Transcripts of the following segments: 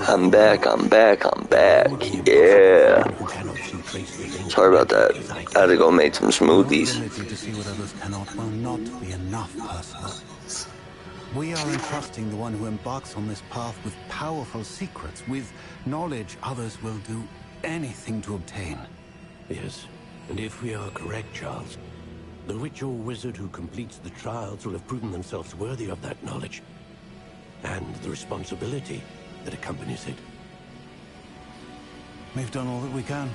I'm back. Yeah. Sorry about that. I had to go make some smoothies. Ability to see what others cannot will not be enough, Percival. We are entrusting the one who embarks on this path with powerful secrets, with knowledge others will do anything to obtain. Yes, and if we are correct, Charles, the witch or wizard who completes the trials will have proven themselves worthy of that knowledge, and the responsibility that accompanies it. We've done all that we can.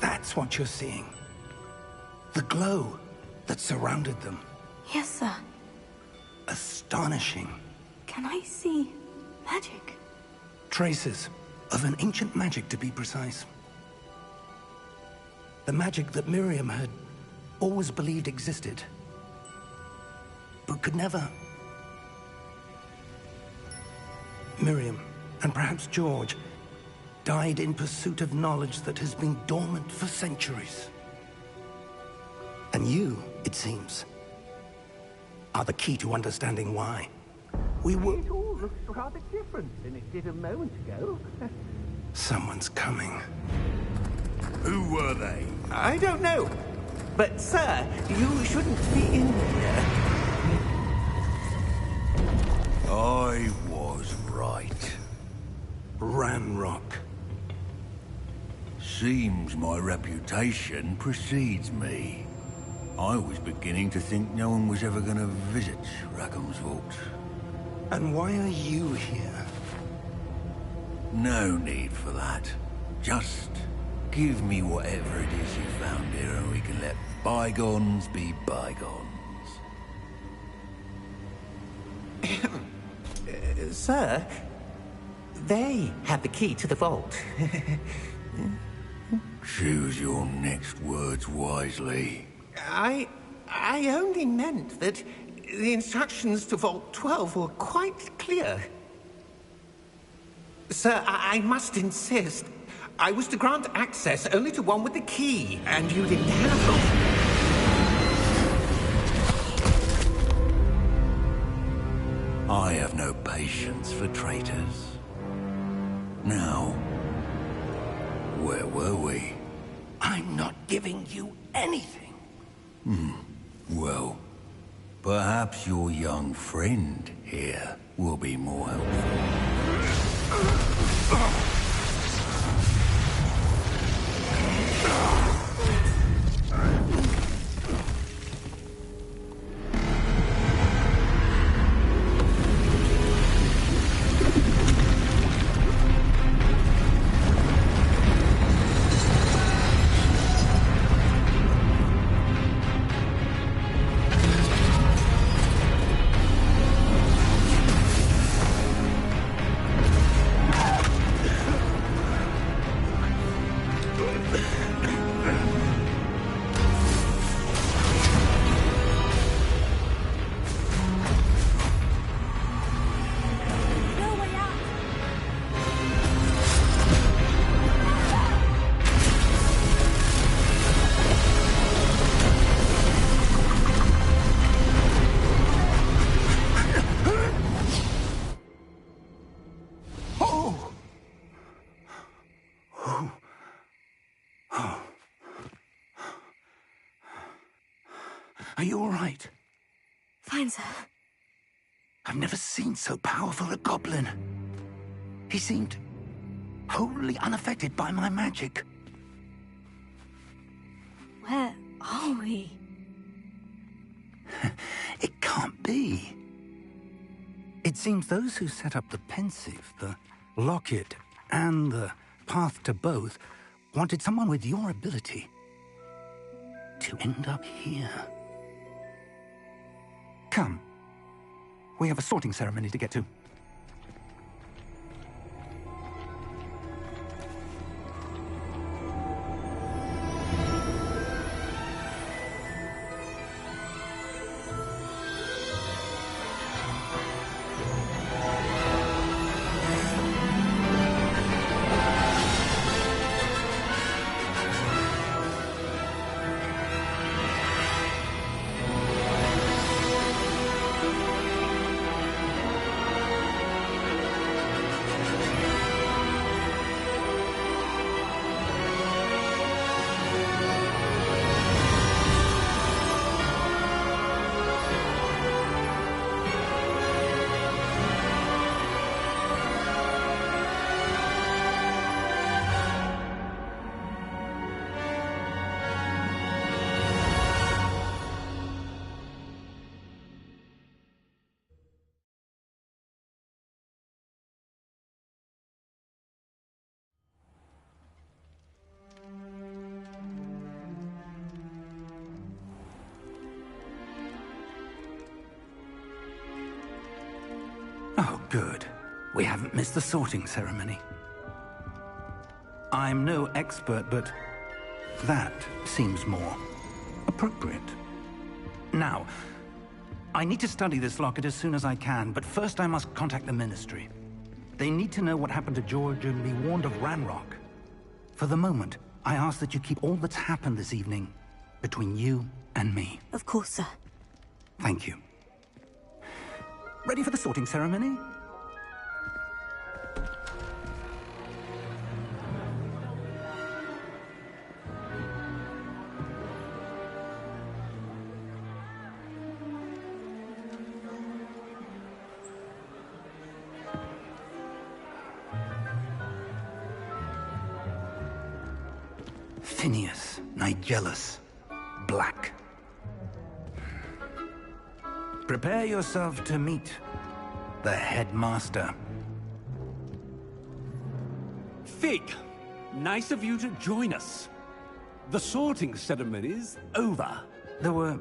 That's what you're seeing. The glow that surrounded them. Yes, sir. Astonishing. Can I see magic? Traces of an ancient magic, to be precise. The magic that Miriam had always believed existed, but could never. Miriam, and perhaps George, died in pursuit of knowledge that has been dormant for centuries. And you, it seems, are the key to understanding why. We were... It all looks rather different than it did a moment ago. Someone's coming. Who were they? I don't know. But, sir, you shouldn't be in here. I was right. Ranrock. Seems my reputation precedes me. I was beginning to think no one was ever going to visit Rackham's vault. And why are you here? No need for that. Just give me whatever it is you found here and we can let bygones be bygones. Sir, they have the key to the vault. Choose your next words wisely. I only meant that the instructions to Vault 12 were quite clear. Sir, I must insist. I was to grant access only to one with the key, and you didn't have them. I have no patience for traitors. Now, where were we? I'm not giving you anything. Well, perhaps your young friend here will be more helpful. Are you all right? Fine, sir. I've never seen so powerful a goblin. He seemed wholly unaffected by my magic. Where are we? It can't be. It seems those who set up the pensive, the locket, and the path to both wanted someone with your ability to end up here. Come. We have a sorting ceremony to get to. Good. We haven't missed the sorting ceremony. I'm no expert, but that seems more appropriate. Now, I need to study this locket as soon as I can, but first I must contact the Ministry. They need to know what happened to George and be warned of Ranrock. For the moment, I ask that you keep all that's happened this evening between you and me. Of course, sir. Thank you. Ready for the sorting ceremony? Phineas, Nigellus, Black. Prepare yourself to meet the headmaster. Fig, nice of you to join us. The sorting ceremony's over. There were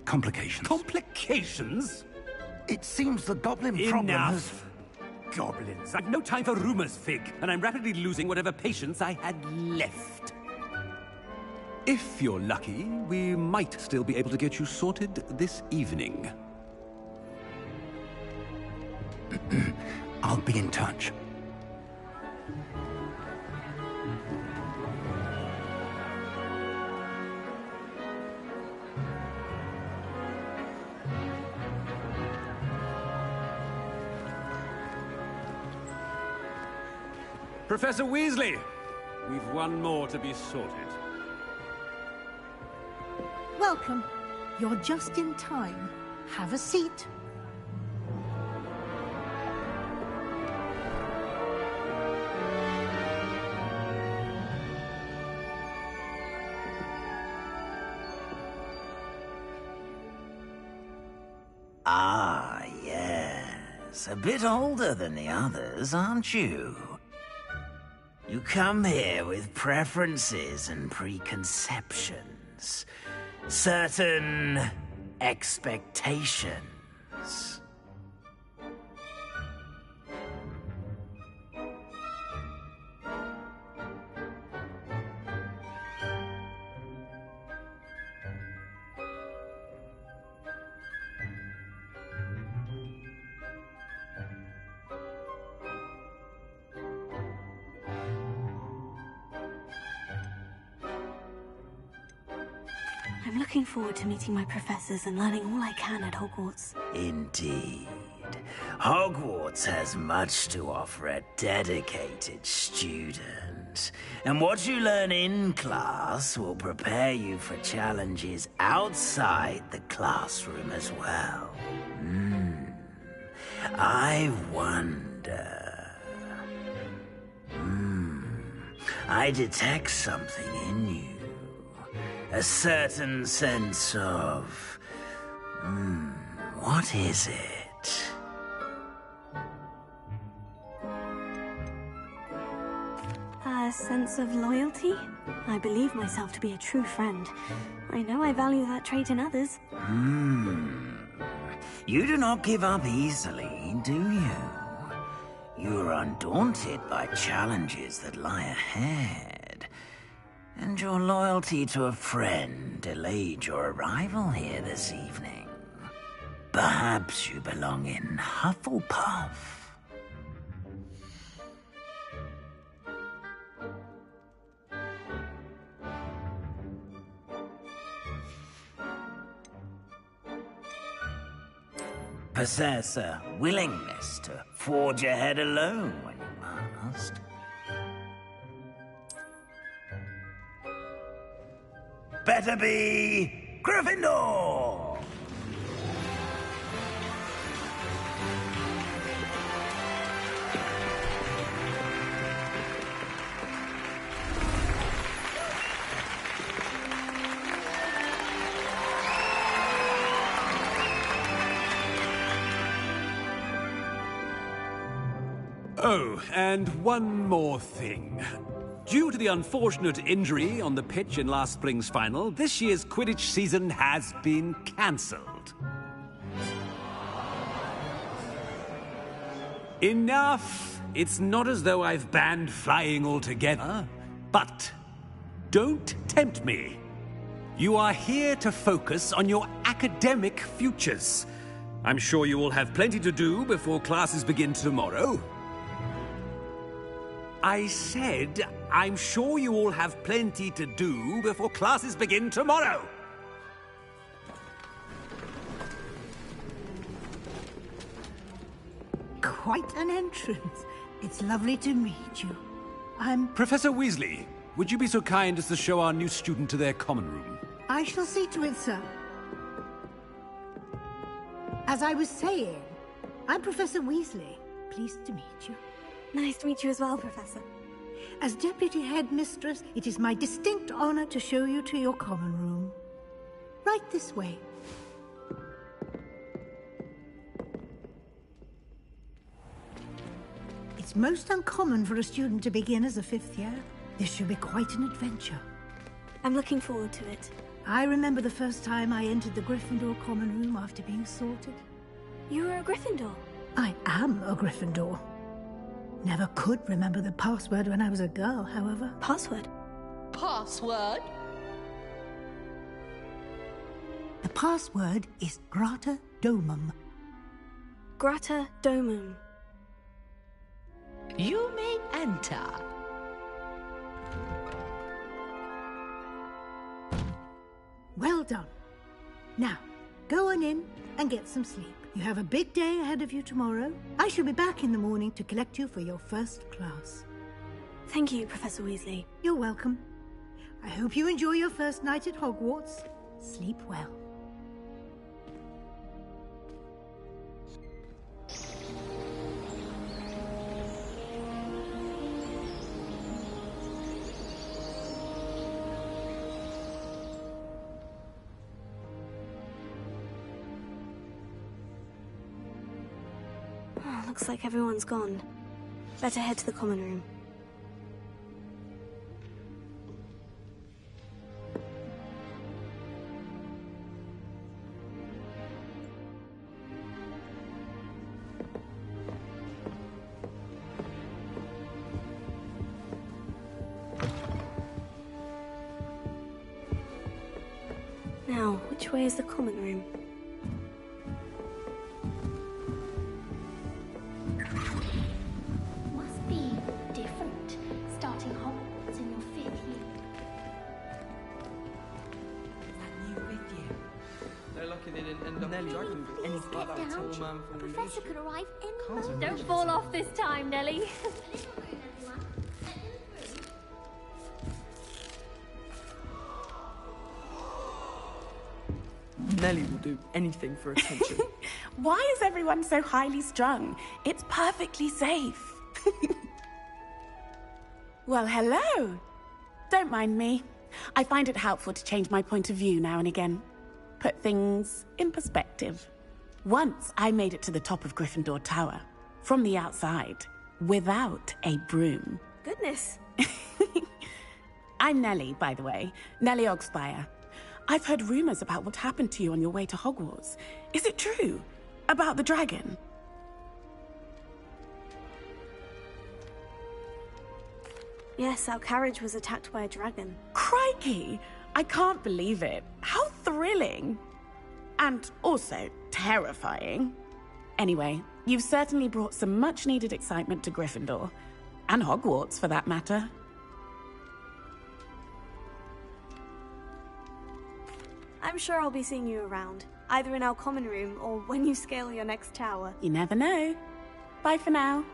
complications. Complications? It seems the goblin problem has... Enough! Goblins. I've no time for rumors, Fig, and I'm rapidly losing whatever patience I had left. If you're lucky, we might still be able to get you sorted this evening. I'll be in touch. Professor Weasley, we've one more to be sorted. Welcome. You're just in time. Have a seat. Ah, yes. A bit older than the others, aren't you? You come here with preferences and preconceptions. Certain expectations. I'm looking forward to meeting my professors and learning all I can at Hogwarts. Indeed. Hogwarts has much to offer a dedicated student. And what you learn in class will prepare you for challenges outside the classroom as well. I wonder... I detect something in you. A certain sense of... what is it? A sense of loyalty? I believe myself to be a true friend. I know I value that trait in others. You do not give up easily, do you? You are undaunted by challenges that lie ahead. And your loyalty to a friend delayed your arrival here this evening. Perhaps you belong in Hufflepuff. Possess a willingness to forge ahead alone when you must. Better be Gryffindor! Oh, and one more thing. Due to the unfortunate injury on the pitch in last spring's final, this year's Quidditch season has been cancelled. Enough! It's not as though I've banned flying altogether. But don't tempt me. You are here to focus on your academic futures. I'm sure you will have plenty to do before classes begin tomorrow. I said, I'm sure you all have plenty to do before classes begin tomorrow. Quite an entrance. It's lovely to meet you. I'm... Professor Weasley, would you be so kind as to show our new student to their common room? I shall see to it, sir. As I was saying, I'm Professor Weasley. Pleased to meet you. Nice to meet you as well, Professor. As Deputy Headmistress, it is my distinct honor to show you to your common room. Right this way. It's most uncommon for a student to begin as a 5th year. This should be quite an adventure. I'm looking forward to it. I remember the first time I entered the Gryffindor common room after being sorted. You were a Gryffindor? I am a Gryffindor. Never could remember the password when I was a girl, however. Password? Password? The password is Grata Domum. Grata Domum. You may enter. Well done. Now, go on in and get some sleep. You have a big day ahead of you tomorrow. I shall be back in the morning to collect you for your first class. Thank you, Professor Weasley. You're welcome. I hope you enjoy your first night at Hogwarts. Sleep well. Looks like everyone's gone. Better head to the common room. Now, which way is the common room? Must be different, starting Hogwarts in your 5th year. That new with you. They're lucky they didn't end up dragging anything like that tall man from the Professor could arrive any moment. Don't fall off this time, Nellie. Nellie will do anything for attention. Why is everyone so highly strung? It's perfectly safe. Well, hello. Don't mind me. I find it helpful to change my point of view now and again. Put things in perspective. Once I made it to the top of Gryffindor Tower, from the outside, without a broom. Goodness. I'm Nellie, by the way. Nellie Ogspire. I've heard rumors about what happened to you on your way to Hogwarts. Is it true? About the dragon? Yes, our carriage was attacked by a dragon. Crikey! I can't believe it. How thrilling! And also terrifying. Anyway, you've certainly brought some much-needed excitement to Gryffindor. And Hogwarts, for that matter. I'm sure I'll be seeing you around, either in our common room or when you scale your next tower. You never know. Bye for now.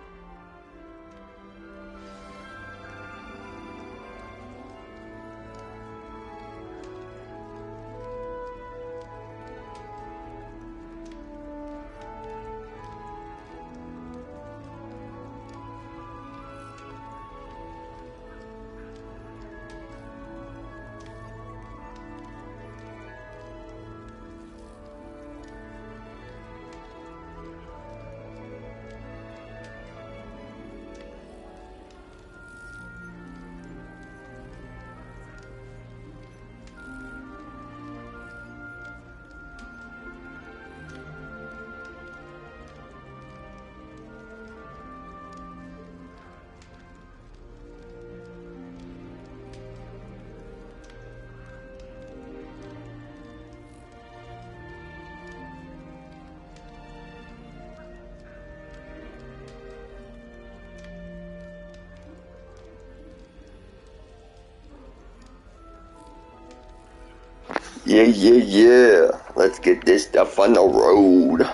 Yeah. Let's get this stuff on the road.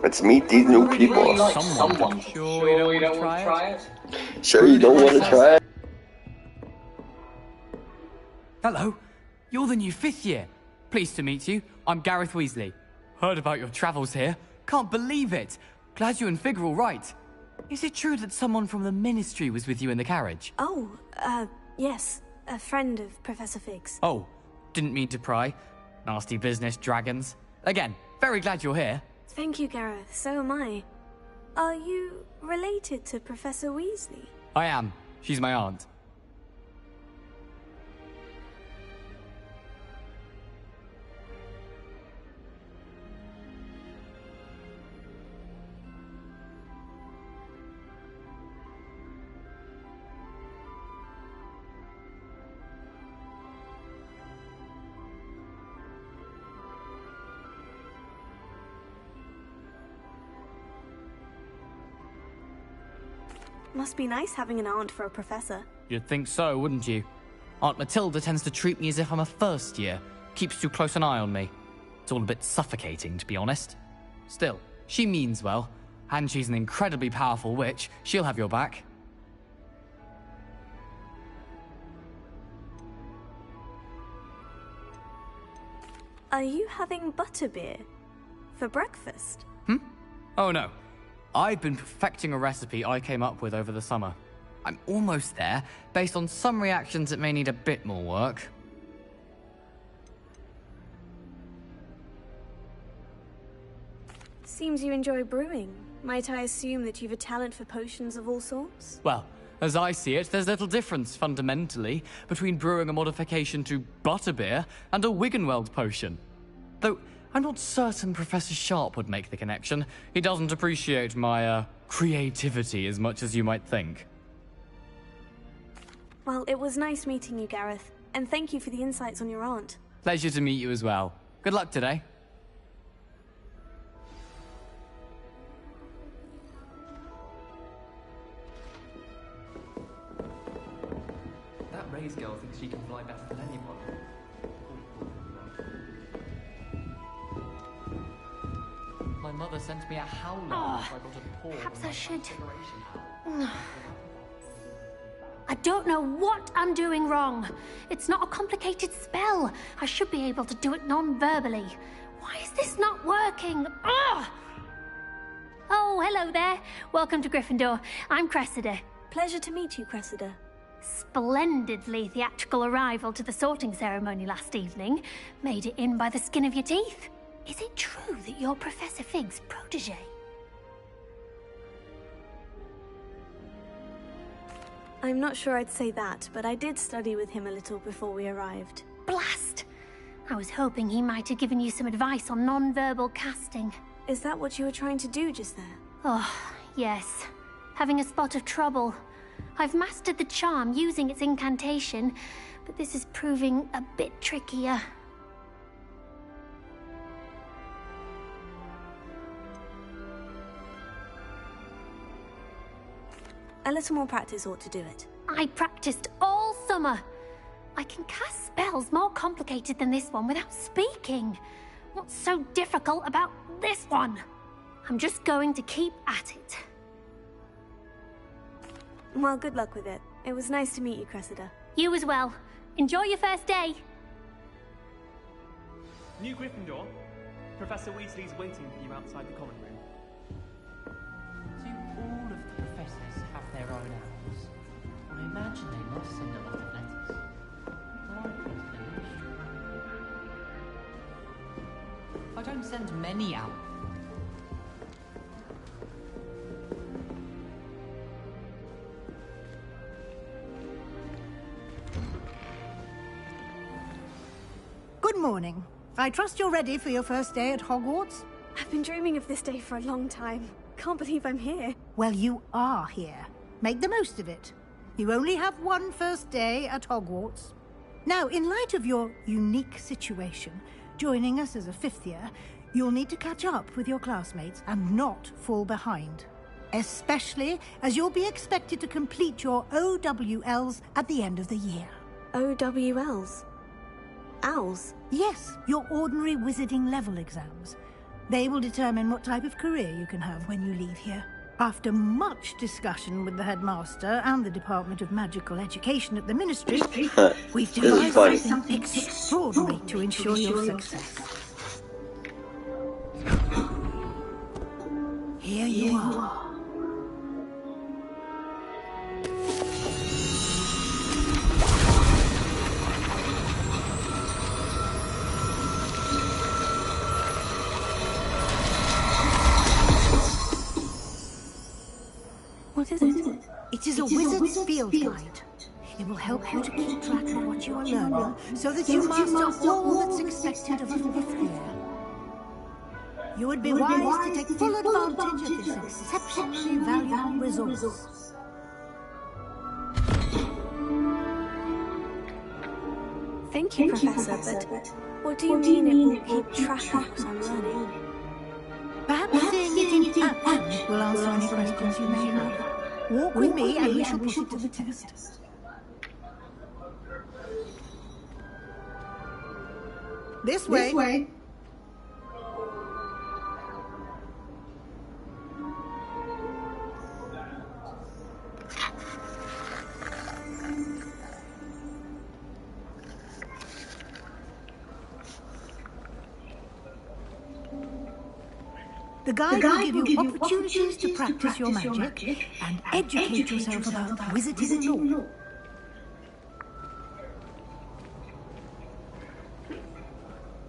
Let's meet these new people. Sure you don't want to try it? Sure you don't want to try it? Hello, you're the new 5th year. Pleased to meet you. I'm Gareth Weasley. Heard about your travels here. Can't believe it. Glad you and Fig are all right. Is it true that someone from the Ministry was with you in the carriage? Oh, yes. A friend of Professor Fig's. Oh, didn't mean to pry. Nasty business, dragons. Again, very glad you're here. Thank you, Gareth. So am I. Are you related to Professor Weasley? I am. She's my aunt. Must be nice having an aunt for a professor. You'd think so, wouldn't you? Aunt Matilda tends to treat me as if I'm a first year. Keeps too close an eye on me. It's all a bit suffocating, to be honest. Still, she means well. And she's an incredibly powerful witch. She'll have your back. Are you having butterbeer for breakfast? Oh no. I've been perfecting a recipe I came up with over the summer. I'm almost there. Based on some reactions, it may need a bit more work. Seems you enjoy brewing. Might I assume that you've a talent for potions of all sorts? Well, as I see it, there's little difference, fundamentally, between brewing a modification to butterbeer and a Wiggenweld potion. Though, I'm not certain Professor Sharp would make the connection. He doesn't appreciate my, creativity as much as you might think. Well, it was nice meeting you, Gareth. And thank you for the insights on your aunt. Pleasure to meet you as well. Good luck today. That Ray's girl thinks she can fly better than anyone. My mother sent me a howler after I got a paw. Perhaps I should. I don't know what I'm doing wrong. It's not a complicated spell. I should be able to do it non-verbally. Why is this not working? Ugh! Oh, hello there. Welcome to Gryffindor. I'm Cressida. Pleasure to meet you, Cressida. Splendidly theatrical arrival to the sorting ceremony last evening. Made it in by the skin of your teeth. Is it true that you're Professor Fig's protege? I'm not sure I'd say that, but I did study with him a little before we arrived. Blast! I was hoping he might have given you some advice on non-verbal casting. Is that what you were trying to do just there? Oh, yes. Having a spot of trouble. I've mastered the charm using its incantation, but this is proving a bit trickier. A little more practice ought to do it. I practiced all summer. I can cast spells more complicated than this one without speaking. What's so difficult about this one? I'm just going to keep at it. Well, good luck with it. It was nice to meet you, Cressida. You as well. Enjoy your first day. New Gryffindor. Professor Weasley's waiting for you outside the common room. Do all of the professors have their own owls? I imagine they must send a lot of letters. I don't send many out. Good morning. I trust you're ready for your first day at Hogwarts? I've been dreaming of this day for a long time. Can't believe I'm here. Well, you are here. Make the most of it. You only have one first day at Hogwarts. Now, in light of your unique situation, joining us as a 5th year, you'll need to catch up with your classmates and not fall behind. Especially as you'll be expected to complete your OWLs at the end of the year. OWLs? Owls? Yes, your ordinary wizarding level exams. They will determine what type of career you can have when you leave here. After much discussion with the headmaster and the Department of Magical Education at the Ministry, we've devised something extraordinary to ensure your success. Here you are. What is it? It is a wizard's field guide. It will help you to keep track of what you are learning so that you master all that's expected of a fifth year. You would be wise to take full advantage of this exceptionally valuable resource. Thank you, Professor, but what do you mean it will keep track of what I'm learning? Perhaps seeing it in action will answer any questions you may have. Walk with me and we shall put it to the test. This way. The guide will give you opportunities to practice your magic and educate yourself about wizarding law.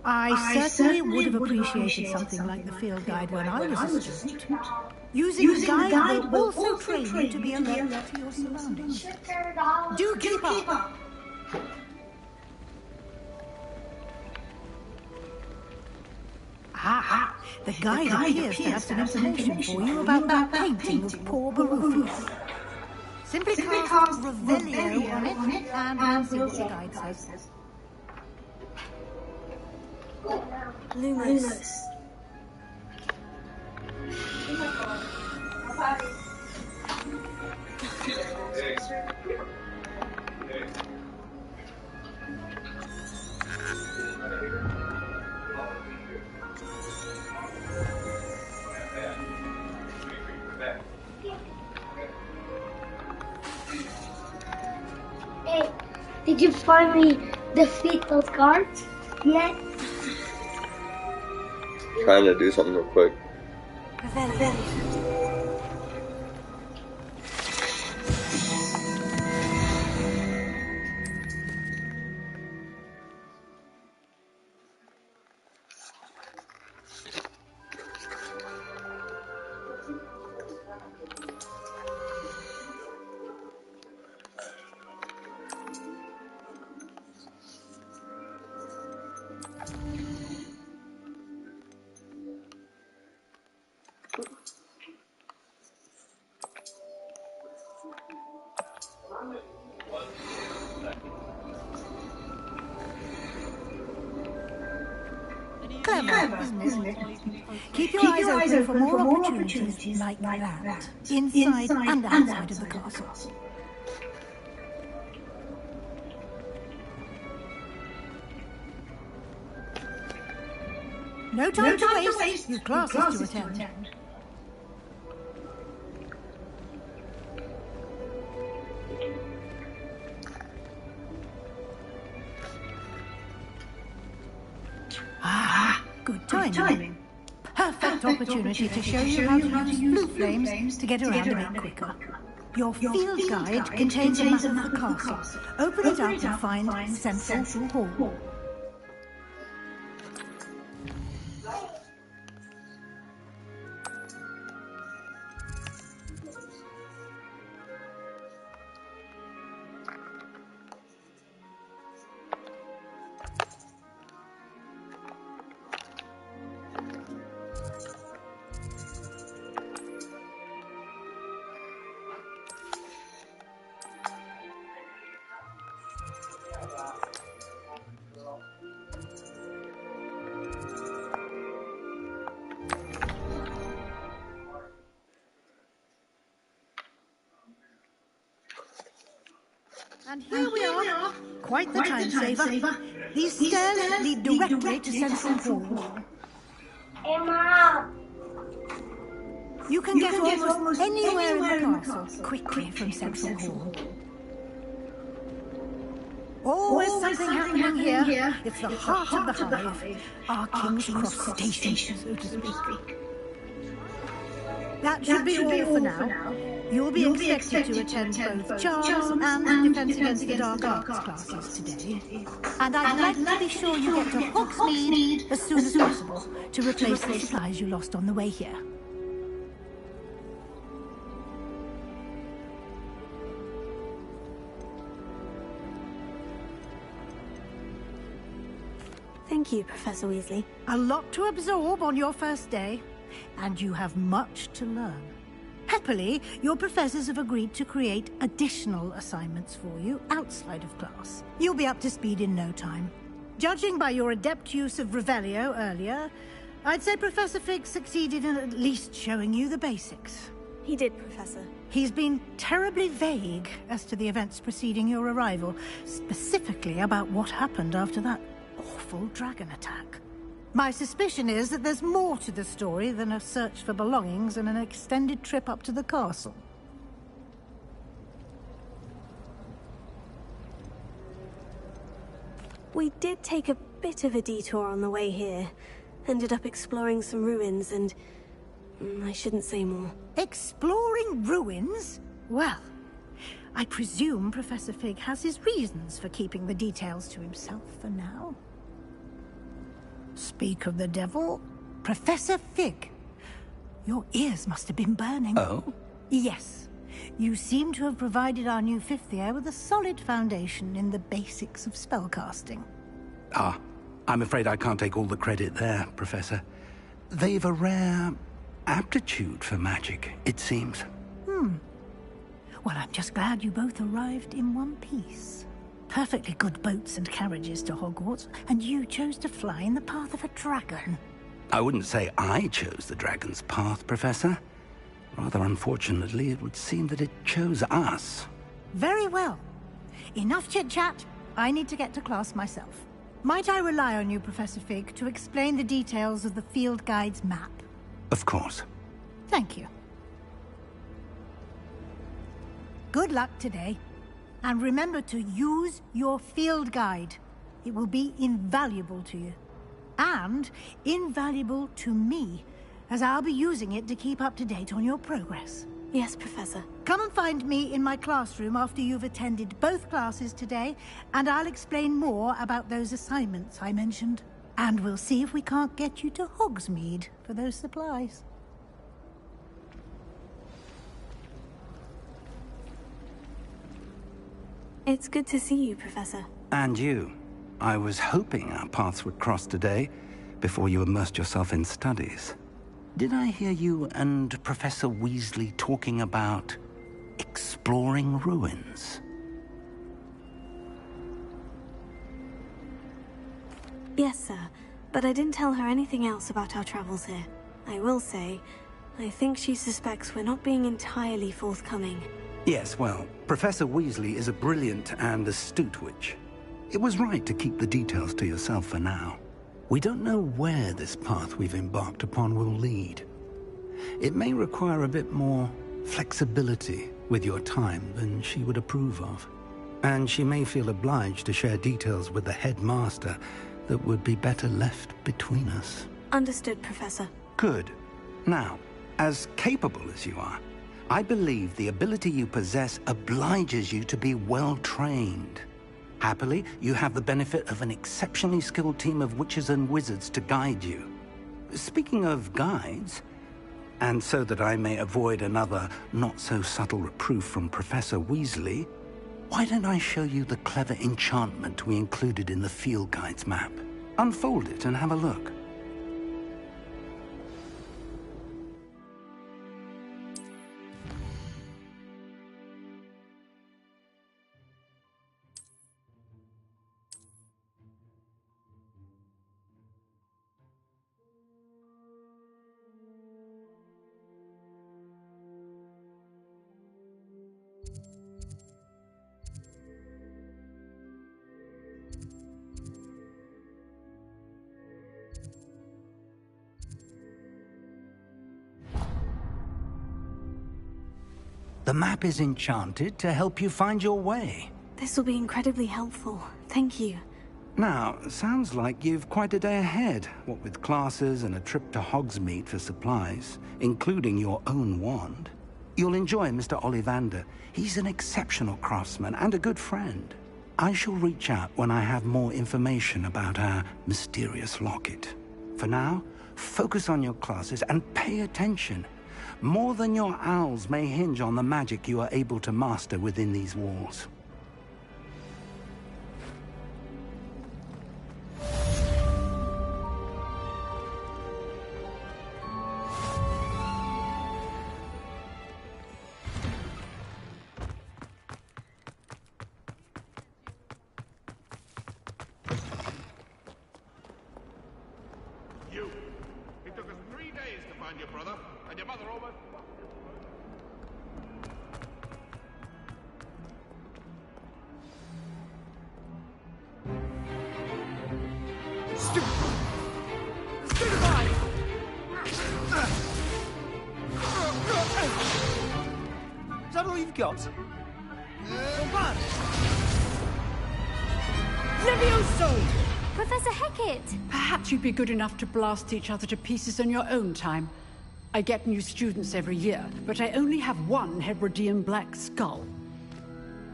I certainly would have appreciated something like the field guide when I was a student. Using the guide will also train you to be alert to your surroundings. Do keep up! The guide appears to have some information for you about that painting of poor Barufius. Simply cast Revelio on it and we'll see what the guide says. Lumos. Hey, did you finally defeat those guards yet? Trying to do something real quick. Clever, isn't it? Keep your eyes open for more opportunities like that, inside and outside of the castle. No time to waste. You've classes to attend. Good timing. Perfect opportunity to show you how to use blue flames to get around a bit quicker. Your field guide contains a map of the castle. Open it up and find Central Hall. And here we are. Quite the time saver. These stairs lead directly to Central Hall. Emma! You can get almost anywhere in the castle quickly from Central Hall. Always something happening here. It's the heart of the hive. Our King's Cross Station, so to speak. That should be all for now. You'll be expected to attend both Charms and Defense Against the Dark Arts classes today. And I'd like to be sure you get to Hogsmeade as soon as possible to replace the supplies you lost on the way here. Thank you, Professor Weasley. A lot to absorb on your first day, and you have much to learn. Happily, your professors have agreed to create additional assignments for you outside of class. You'll be up to speed in no time. Judging by your adept use of Revelio earlier, I'd say Professor Fig succeeded in at least showing you the basics. He did, Professor. He's been terribly vague as to the events preceding your arrival, specifically about what happened after that awful dragon attack. My suspicion is that there's more to the story than a search for belongings and an extended trip up to the castle. We did take a bit of a detour on the way here. Ended up exploring some ruins and... I shouldn't say more. Exploring ruins? Well, I presume Professor Fig has his reasons for keeping the details to himself for now. Speak of the devil, Professor Fig. Your ears must have been burning. Oh? Yes. You seem to have provided our new fifth year with a solid foundation in the basics of spellcasting. Ah, I'm afraid I can't take all the credit there, Professor. They've a rare aptitude for magic, it seems. Well, I'm just glad you both arrived in one piece. Perfectly good boats and carriages to Hogwarts, and you chose to fly in the path of a dragon. I wouldn't say I chose the dragon's path, Professor. Rather unfortunately, it would seem that it chose us. Very well. Enough chit-chat. I need to get to class myself. Might I rely on you, Professor Fig, to explain the details of the field guide's map? Of course. Thank you. Good luck today. And remember to use your field guide. It will be invaluable to you. And invaluable to me, as I'll be using it to keep up to date on your progress. Yes, Professor. Come and find me in my classroom after you've attended both classes today, and I'll explain more about those assignments I mentioned. And we'll see if we can't get you to Hogsmeade for those supplies. It's good to see you, Professor. And you. I was hoping our paths would cross today, before you immersed yourself in studies. Did I hear you and Professor Weasley talking about exploring ruins? Yes, sir. But I didn't tell her anything else about our travels here. I will say, I think she suspects we're not being entirely forthcoming. Yes, well, Professor Weasley is a brilliant and astute witch. It was right to keep the details to yourself for now. We don't know where this path we've embarked upon will lead. It may require a bit more flexibility with your time than she would approve of. And she may feel obliged to share details with the headmaster that would be better left between us. Understood, Professor. Good. Now, as capable as you are, I believe the ability you possess obliges you to be well-trained. Happily, you have the benefit of an exceptionally skilled team of witches and wizards to guide you. Speaking of guides, and so that I may avoid another not-so-subtle reproof from Professor Weasley, why don't I show you the clever enchantment we included in the field guide's map? Unfold it and have a look. The map is enchanted to help you find your way. This will be incredibly helpful. Thank you. Now, sounds like you've quite a day ahead, what with classes and a trip to Hogsmeade for supplies, including your own wand. You'll enjoy Mr. Ollivander. He's an exceptional craftsman and a good friend. I shall reach out when I have more information about our mysterious locket. For now, focus on your classes and pay attention. More than your owls may hinge on the magic you are able to master within these walls. It took us 3 days to find your brother, and your mother almost... Stupefy! Is that all you've got? What? Levioso! Professor Hecat! Perhaps you'd be good enough to blast each other to pieces on your own time. I get new students every year, but I only have one Hebridean black skull.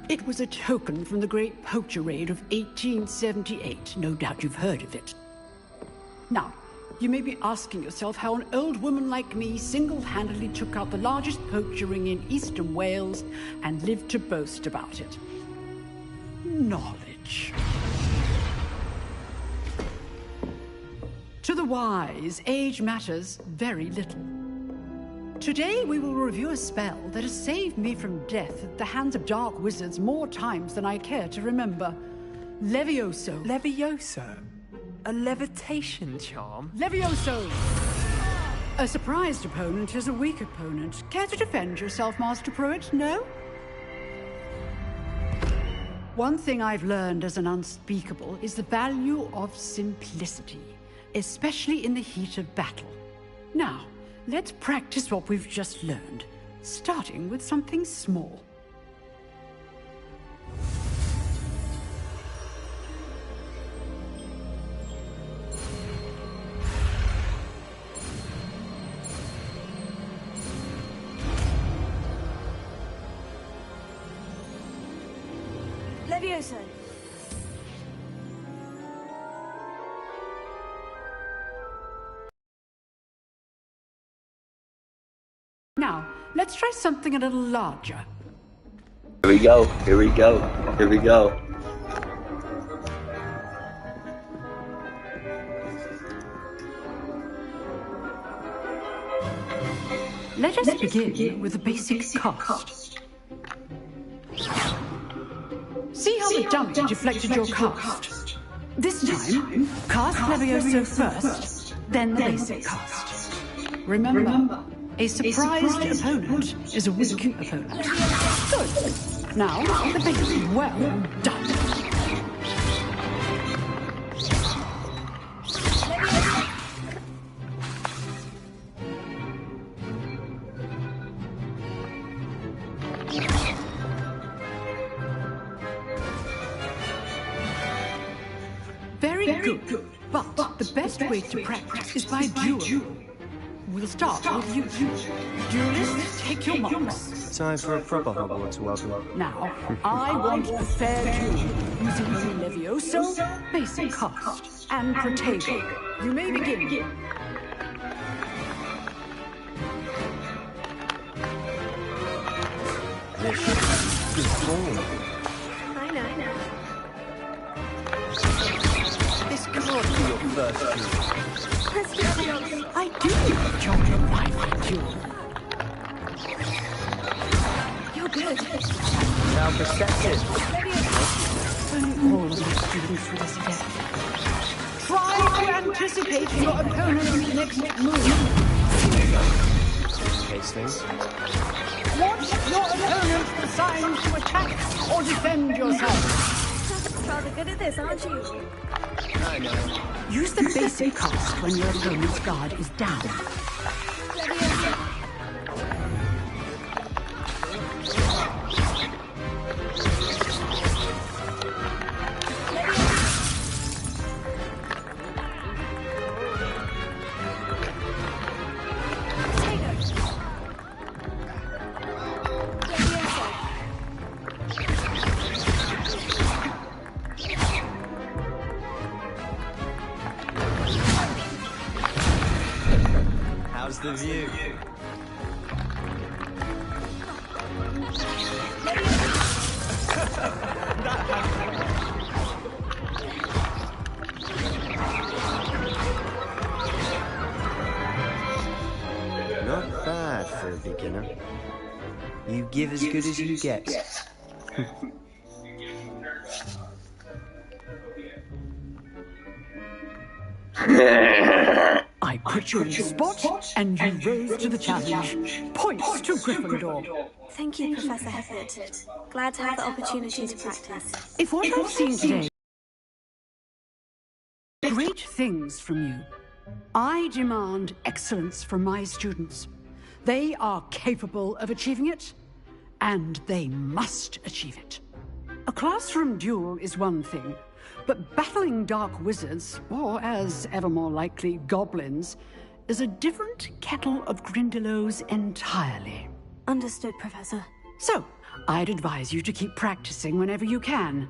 It was a token from the Great Poacher Raid of 1878. No doubt you've heard of it. Now, you may be asking yourself how an old woman like me single-handedly took out the largest poacher ring in eastern Wales and lived to boast about it. Knowledge. To the wise, age matters very little. Today we will review a spell that has saved me from death at the hands of dark wizards more times than I care to remember. Levioso. Levioso? A levitation charm? Levioso! A surprised opponent is a weak opponent. Care to defend yourself, Master Pruitt? No? One thing I've learned as an unspeakable is the value of simplicity, especially in the heat of battle. Now, let's practice what we've just learned, starting with something small. Levioso. Now, let's try something a little larger. Here we go, here we go, here we go. Let us begin with the basic cast. See how the dummy deflected your cast. This time, cast Levioso first, then the basic cast. Remember, a surprised opponent is a weak opponent. Good. Now, the basic. Well done. Very good. But the best way to practice is by duel. We'll start with you. Duelists, take your marks. Time for a proper Hogwarts welcome. Now, I want a fair duel using only Levioso, basic cast, and Protego. You may begin. Good form. I know. This can't be your first duel. I do enjoy a lively duel. You're good. Now perceptive. Only all of my students for this event. Try to anticipate your opponent's next move. Case things. Watch your opponent's assigned to attack or defend yourself. Rather good at this, aren't you? I know. Use the basic cast when your opponent's guard is down. the view. Not bad for a beginner. You give as good as you get. I put you in the spot, and you rose to the challenge. Points to Gryffindor. Thank you, Professor Hefford. Glad to have the opportunity to practice. If what I've seen today... Great things from you. I demand excellence from my students. They are capable of achieving it, and they must achieve it. A classroom duel is one thing, but battling dark wizards, or as ever more likely, goblins, is a different kettle of Grindylows entirely. Understood, Professor. So, I'd advise you to keep practicing whenever you can.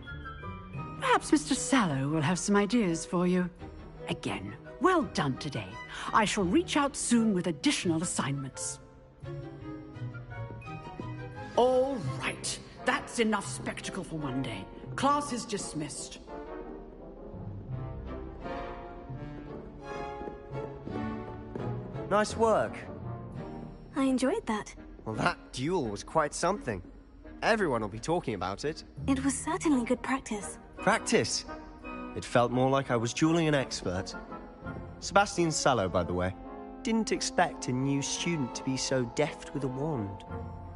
Perhaps Mr. Sallow will have some ideas for you. Again, well done today. I shall reach out soon with additional assignments. All right. That's enough spectacle for one day. Class is dismissed. Nice work. I enjoyed that. Well, that duel was quite something. Everyone will be talking about it. It was certainly good practice. Practice? It felt more like I was dueling an expert. Sebastian Sallow, by the way. Didn't expect a new student to be so deft with a wand.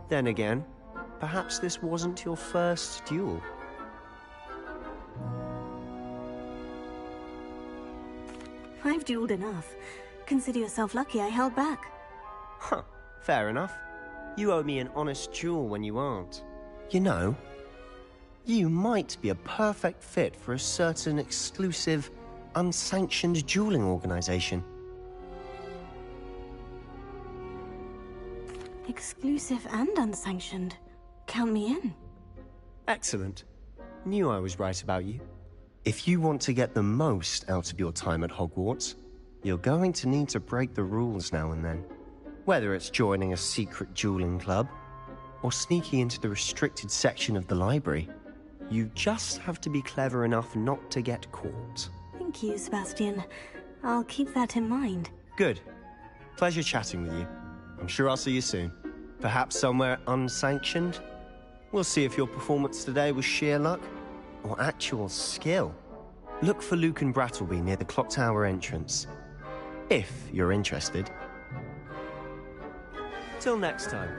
Then again, perhaps this wasn't your first duel. I've dueled enough. Consider yourself lucky I held back. Huh, fair enough. You owe me an honest duel when you aren't. You know, you might be a perfect fit for a certain exclusive, unsanctioned dueling organization. Exclusive and unsanctioned. Count me in. Excellent. Knew I was right about you. If you want to get the most out of your time at Hogwarts, you're going to need to break the rules now and then. Whether it's joining a secret dueling club, or sneaking into the restricted section of the library, you just have to be clever enough not to get caught. Thank you, Sebastian. I'll keep that in mind. Good. Pleasure chatting with you. I'm sure I'll see you soon. Perhaps somewhere unsanctioned? We'll see if your performance today was sheer luck or actual skill. Look for Luke and Brattleby near the clock tower entrance. If you're interested. Till next time.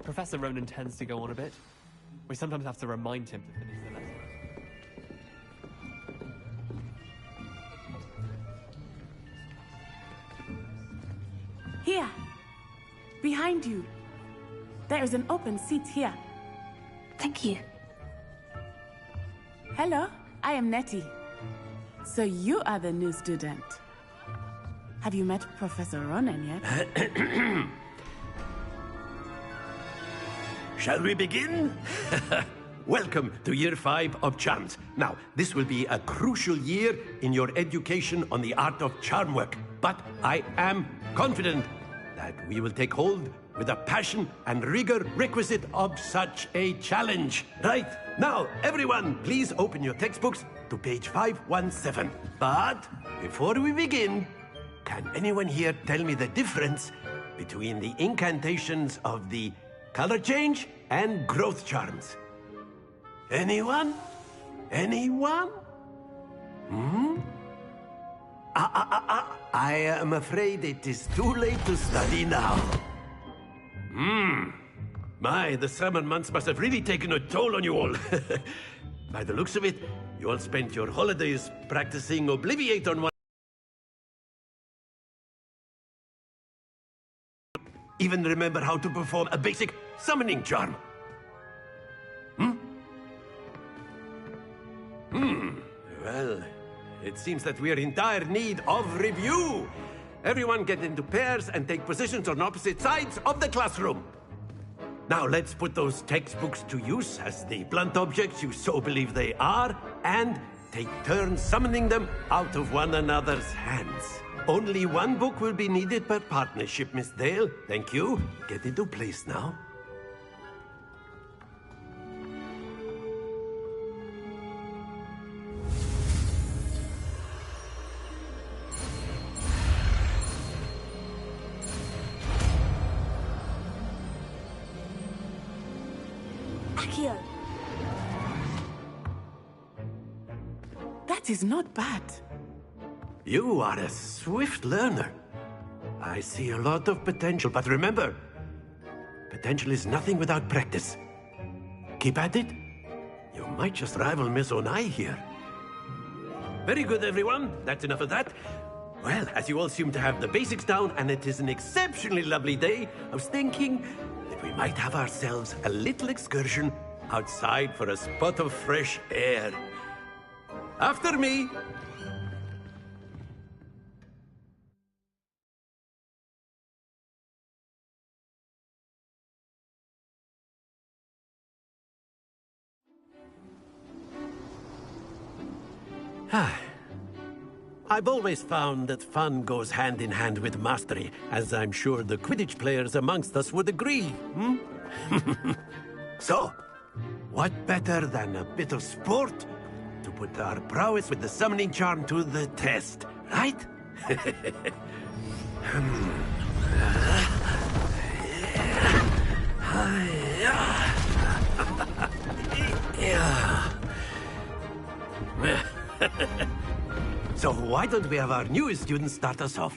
Professor Ronan tends to go on a bit. We sometimes have to remind him to finish the lesson. Here. Behind you. There is an open seat here. Thank you. Hello, I am Nettie. So you are the new student. Have you met Professor Ronan yet? Shall we begin? Welcome to Year 5 of Charms. Now, this will be a crucial year in your education on the art of charm work, but I am confident that we will take hold with the passion and rigor requisite of such a challenge. Right, now, everyone, please open your textbooks to page 517. But before we begin, can anyone here tell me the difference between the incantations of the color change and growth charms? Anyone? Anyone? I am afraid it is too late to study now. My, the summer months must have really taken a toll on you all. By the looks of it, you all spent your holidays practicing Obliviate on one. Even remember how to perform a basic summoning charm. Well, it seems that we are in dire need of review. Everyone get into pairs and take positions on opposite sides of the classroom. Now let's put those textbooks to use as the blunt objects you so believe they are, and take turns summoning them out of one another's hands. Only one book will be needed per partnership, Miss Dale. Thank you. Get into place now. Accio. That is not bad. You are a swift learner. I see a lot of potential, but remember, potential is nothing without practice. Keep at it. You might just rival Miss Onai here. Very good, everyone. That's enough of that. Well, as you all seem to have the basics down, and it is an exceptionally lovely day, I was thinking that we might have ourselves a little excursion outside for a spot of fresh air. After me. I've always found that fun goes hand in hand with mastery, as I'm sure the Quidditch players amongst us would agree. So, what better than a bit of sport to put our prowess with the summoning charm to the test, right? So why don't we have our newest students start us off?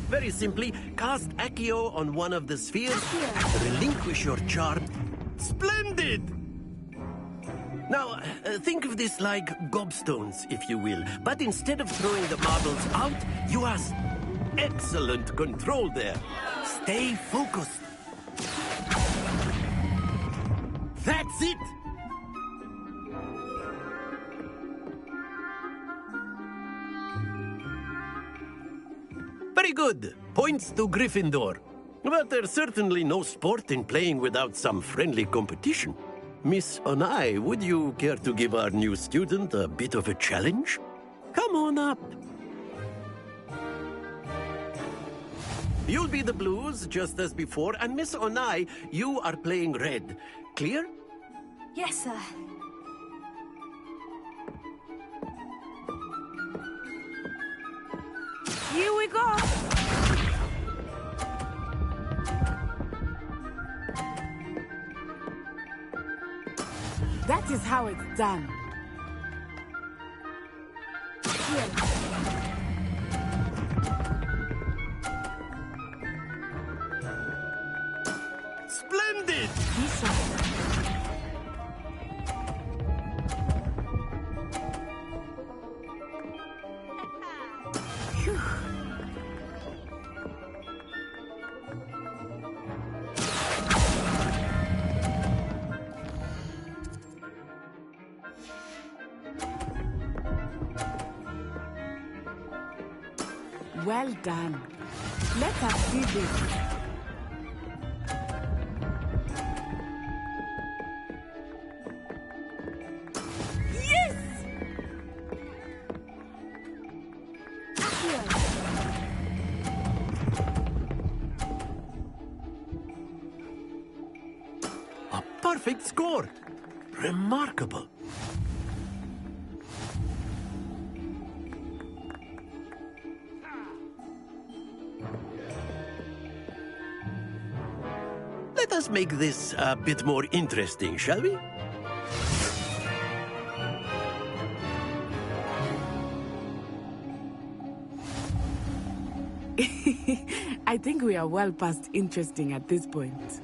Very simply, cast Accio on one of the spheres and relinquish your charm. Splendid! Now, think of this like gobstones, if you will. But instead of throwing the marbles out, you have excellent control there. Stay focused. That's it! Very good. Points to Gryffindor. But there's certainly no sport in playing without some friendly competition. Miss Onai, would you care to give our new student a bit of a challenge? Come on up. You'll be the blues, just as before, and Miss Onai, you are playing red. Clear? Yes, sir. Here we go! That is how it's done. Splendid! Well done. Let us see this. Yes! perfect score. Remarkable. Let us make this a bit more interesting, shall we? I think we are well past interesting at this point.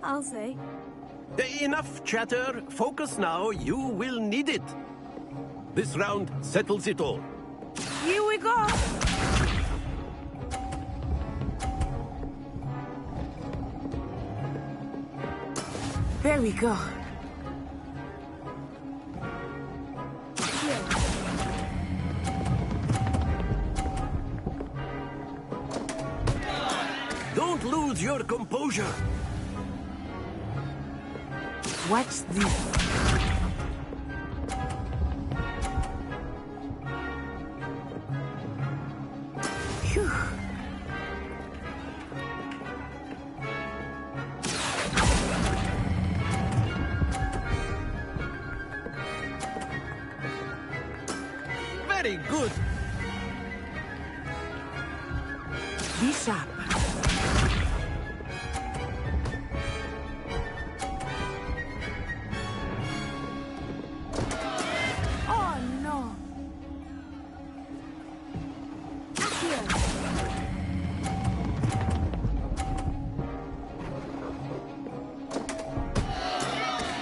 I'll say. Enough chatter. Focus now. You will need it. This round settles it all. Here we go! There we go. Don't lose your composure. Watch this. Phew. Very good. Be sharp. Oh no.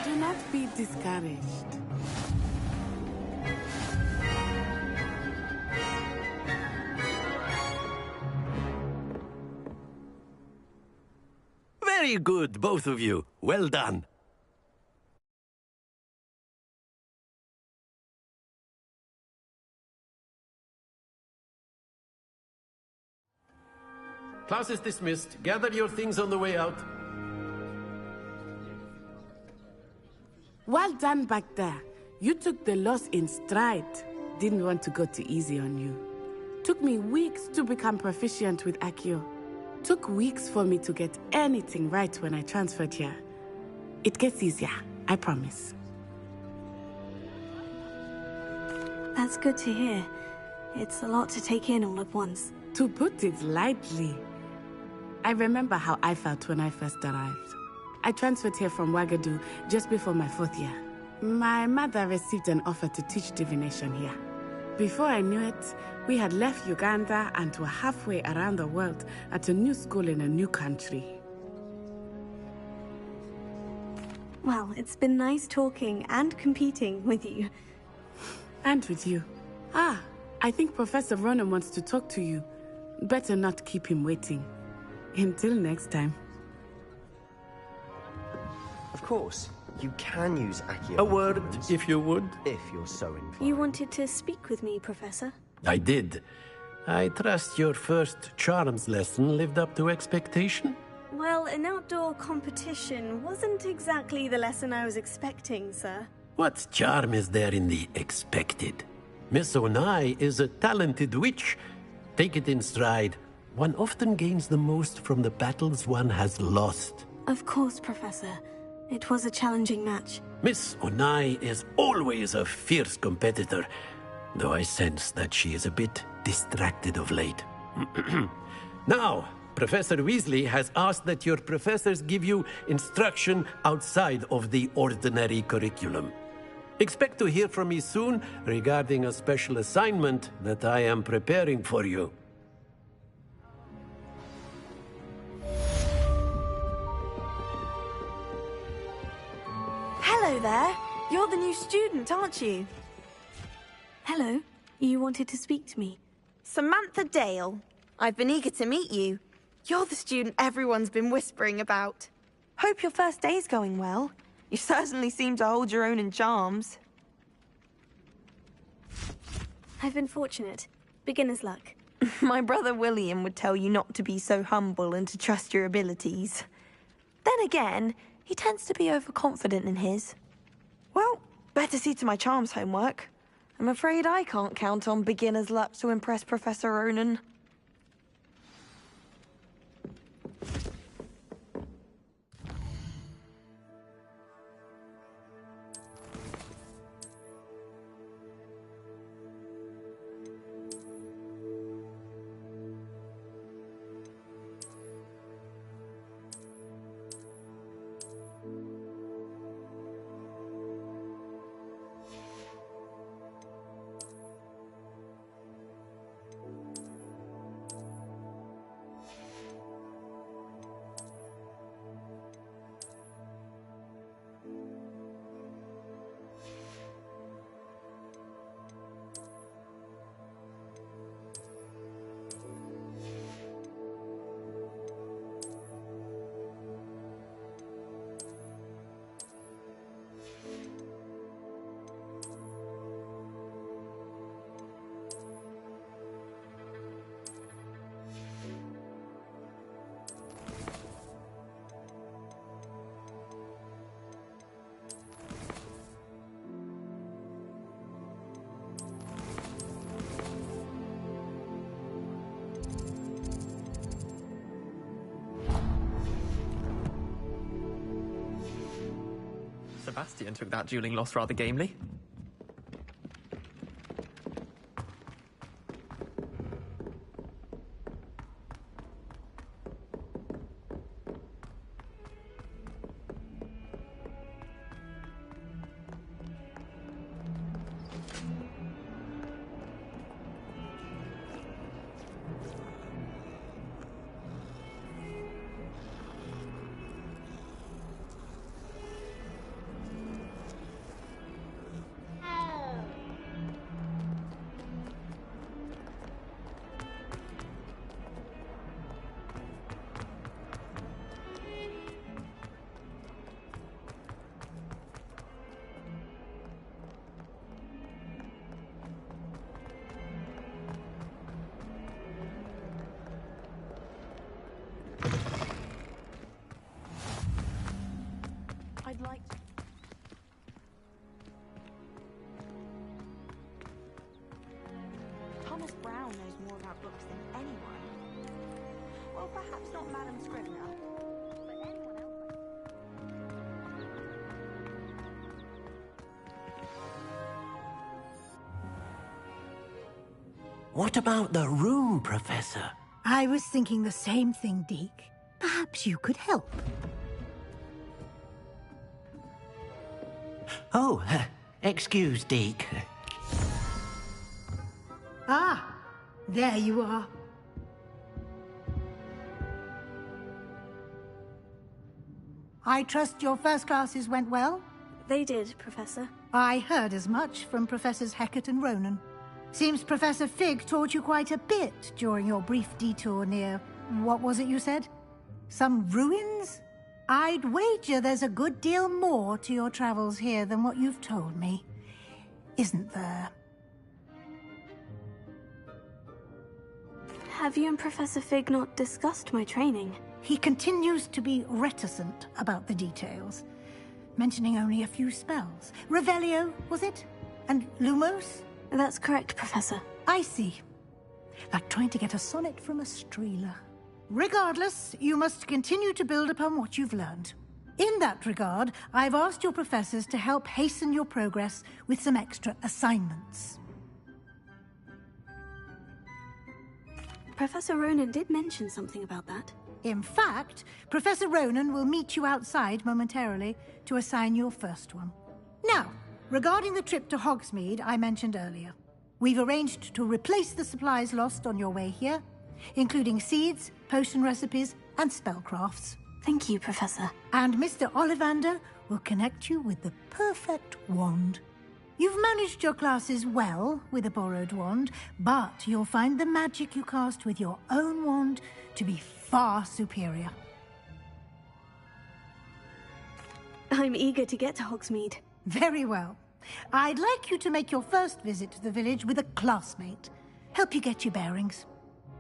Do not be discouraged. Very good, both of you. Well done. Class is dismissed. Gather your things on the way out. Well done back there. You took the loss in stride. Didn't want to go too easy on you. Took me weeks to become proficient with Accio. Took weeks for me to get anything right when I transferred here. It gets easier, I promise. That's good to hear. It's a lot to take in all at once. To put it lightly. I remember how I felt when I first arrived. I transferred here from Ouagadougou just before my 4th year. My mother received an offer to teach divination here. Before I knew it, we had left Uganda and were halfway around the world at a new school in a new country. Well, it's been nice talking and competing with you. And with you. Ah, I think Professor Ronan wants to talk to you. Better not keep him waiting. Until next time. Of course, you can use Accio. A word, if you would. If you're so inclined. You wanted to speak with me, Professor? I did. I trust your first charms lesson lived up to expectation? Well, an outdoor competition wasn't exactly the lesson I was expecting, sir. What charm is there in the expected? Miss Onai is a talented witch. Take it in stride. One often gains the most from the battles one has lost. Of course, Professor. It was a challenging match. Miss Onai is always a fierce competitor, though I sense that she is a bit distracted of late. Now, Professor Weasley has asked that your professors give you instruction outside of the ordinary curriculum. Expect to hear from me soon regarding a special assignment that I am preparing for you. Hello there. You're the new student, aren't you? Hello. You wanted to speak to me? Samantha Dale. I've been eager to meet you. You're the student everyone's been whispering about. Hope your first day's going well. You certainly seem to hold your own in charms. I've been fortunate. Beginner's luck. My brother William would tell you not to be so humble and to trust your abilities. Then again, he tends to be overconfident in his. Well, better see to my charms homework. I'm afraid I can't count on beginner's luck to impress Professor Ronan. Sebastian took that dueling loss rather gamely. I'd like to... Thomas Brown knows more about books than anyone. Well, perhaps not Madam Scrivener, but anyone else. What about the room, Professor? I was thinking the same thing, Deke. Perhaps you could help. Oh, excuse, Deke. Ah, there you are. I trust your first classes went well? They did, Professor. I heard as much from Professors Hecat and Ronan. Seems Professor Fig taught you quite a bit during your brief detour near... what was it you said? Some ruins? I'd wager there's a good deal more to your travels here than what you've told me. Isn't there? Have you and Professor Fig not discussed my training? He continues to be reticent about the details, mentioning only a few spells. Revelio, was it? And Lumos? That's correct, Professor. I see. Like trying to get a sonnet from a streeler. Regardless, you must continue to build upon what you've learned. In that regard, I've asked your professors to help hasten your progress with some extra assignments. Professor Ronan did mention something about that. In fact, Professor Ronan will meet you outside momentarily to assign your first one. Now, regarding the trip to Hogsmeade I mentioned earlier, we've arranged to replace the supplies lost on your way here, including seeds, potion recipes, and spellcrafts. Thank you, Professor. And Mr. Ollivander will connect you with the perfect wand. You've managed your classes well with a borrowed wand, but you'll find the magic you cast with your own wand to be far superior. I'm eager to get to Hogsmeade. Very well. I'd like you to make your first visit to the village with a classmate. Help you get your bearings.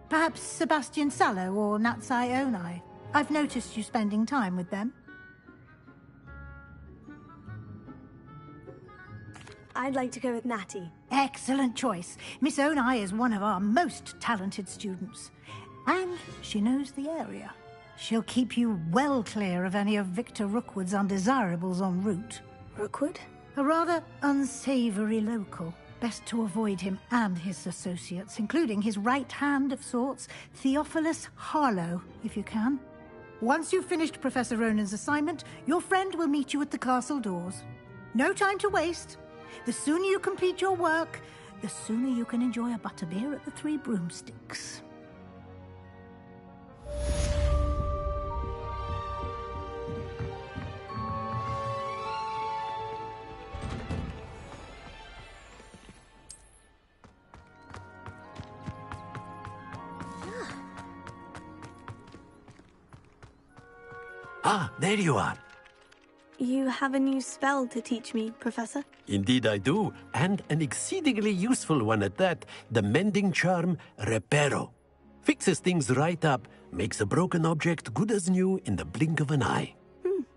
Perhaps Sebastian Sallow or Natsai Onai. I've noticed you spending time with them. I'd like to go with Natty. Excellent choice. Miss Onai is one of our most talented students. And she knows the area. She'll keep you well clear of any of Victor Rookwood's undesirables en route. Rookwood? A rather unsavory local. Best to avoid him and his associates, including his right hand of sorts, Theophilus Harlow, if you can. Once you've finished Professor Ronan's assignment, your friend will meet you at the castle doors. No time to waste. The sooner you complete your work, the sooner you can enjoy a butterbeer at the Three Broomsticks. Ah, there you are. You have a new spell to teach me, Professor? Indeed I do, and an exceedingly useful one at that. The mending charm, Reparo. Fixes things right up, makes a broken object good as new in the blink of an eye.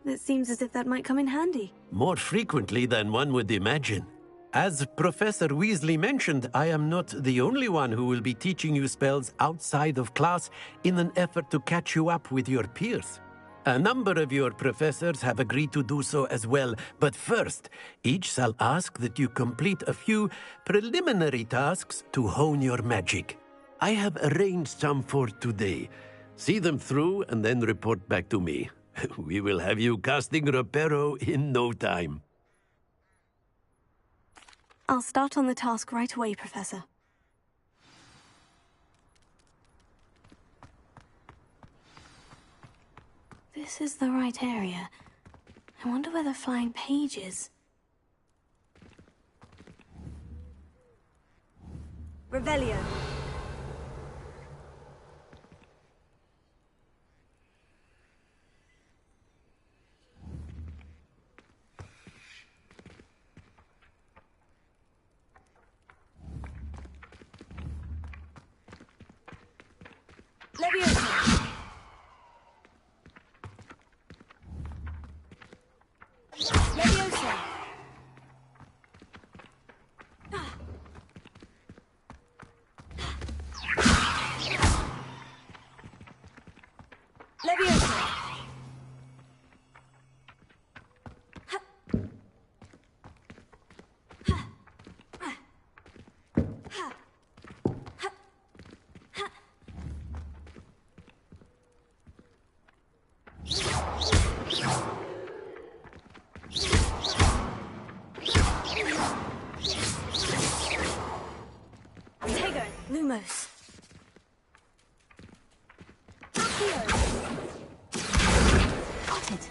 It seems as if that might come in handy. More frequently than one would imagine. As Professor Weasley mentioned, I am not the only one who will be teaching you spells outside of class in an effort to catch you up with your peers. A number of your professors have agreed to do so as well, but first, each shall ask that you complete a few preliminary tasks to hone your magic. I have arranged some for today. See them through and then report back to me. We will have you casting Reparo in no time. I'll start on the task right away, Professor. This is the right area. I wonder where the flying page is. Revelio. Leviosa. Leviosa. Leviosa. Lumos. Got it.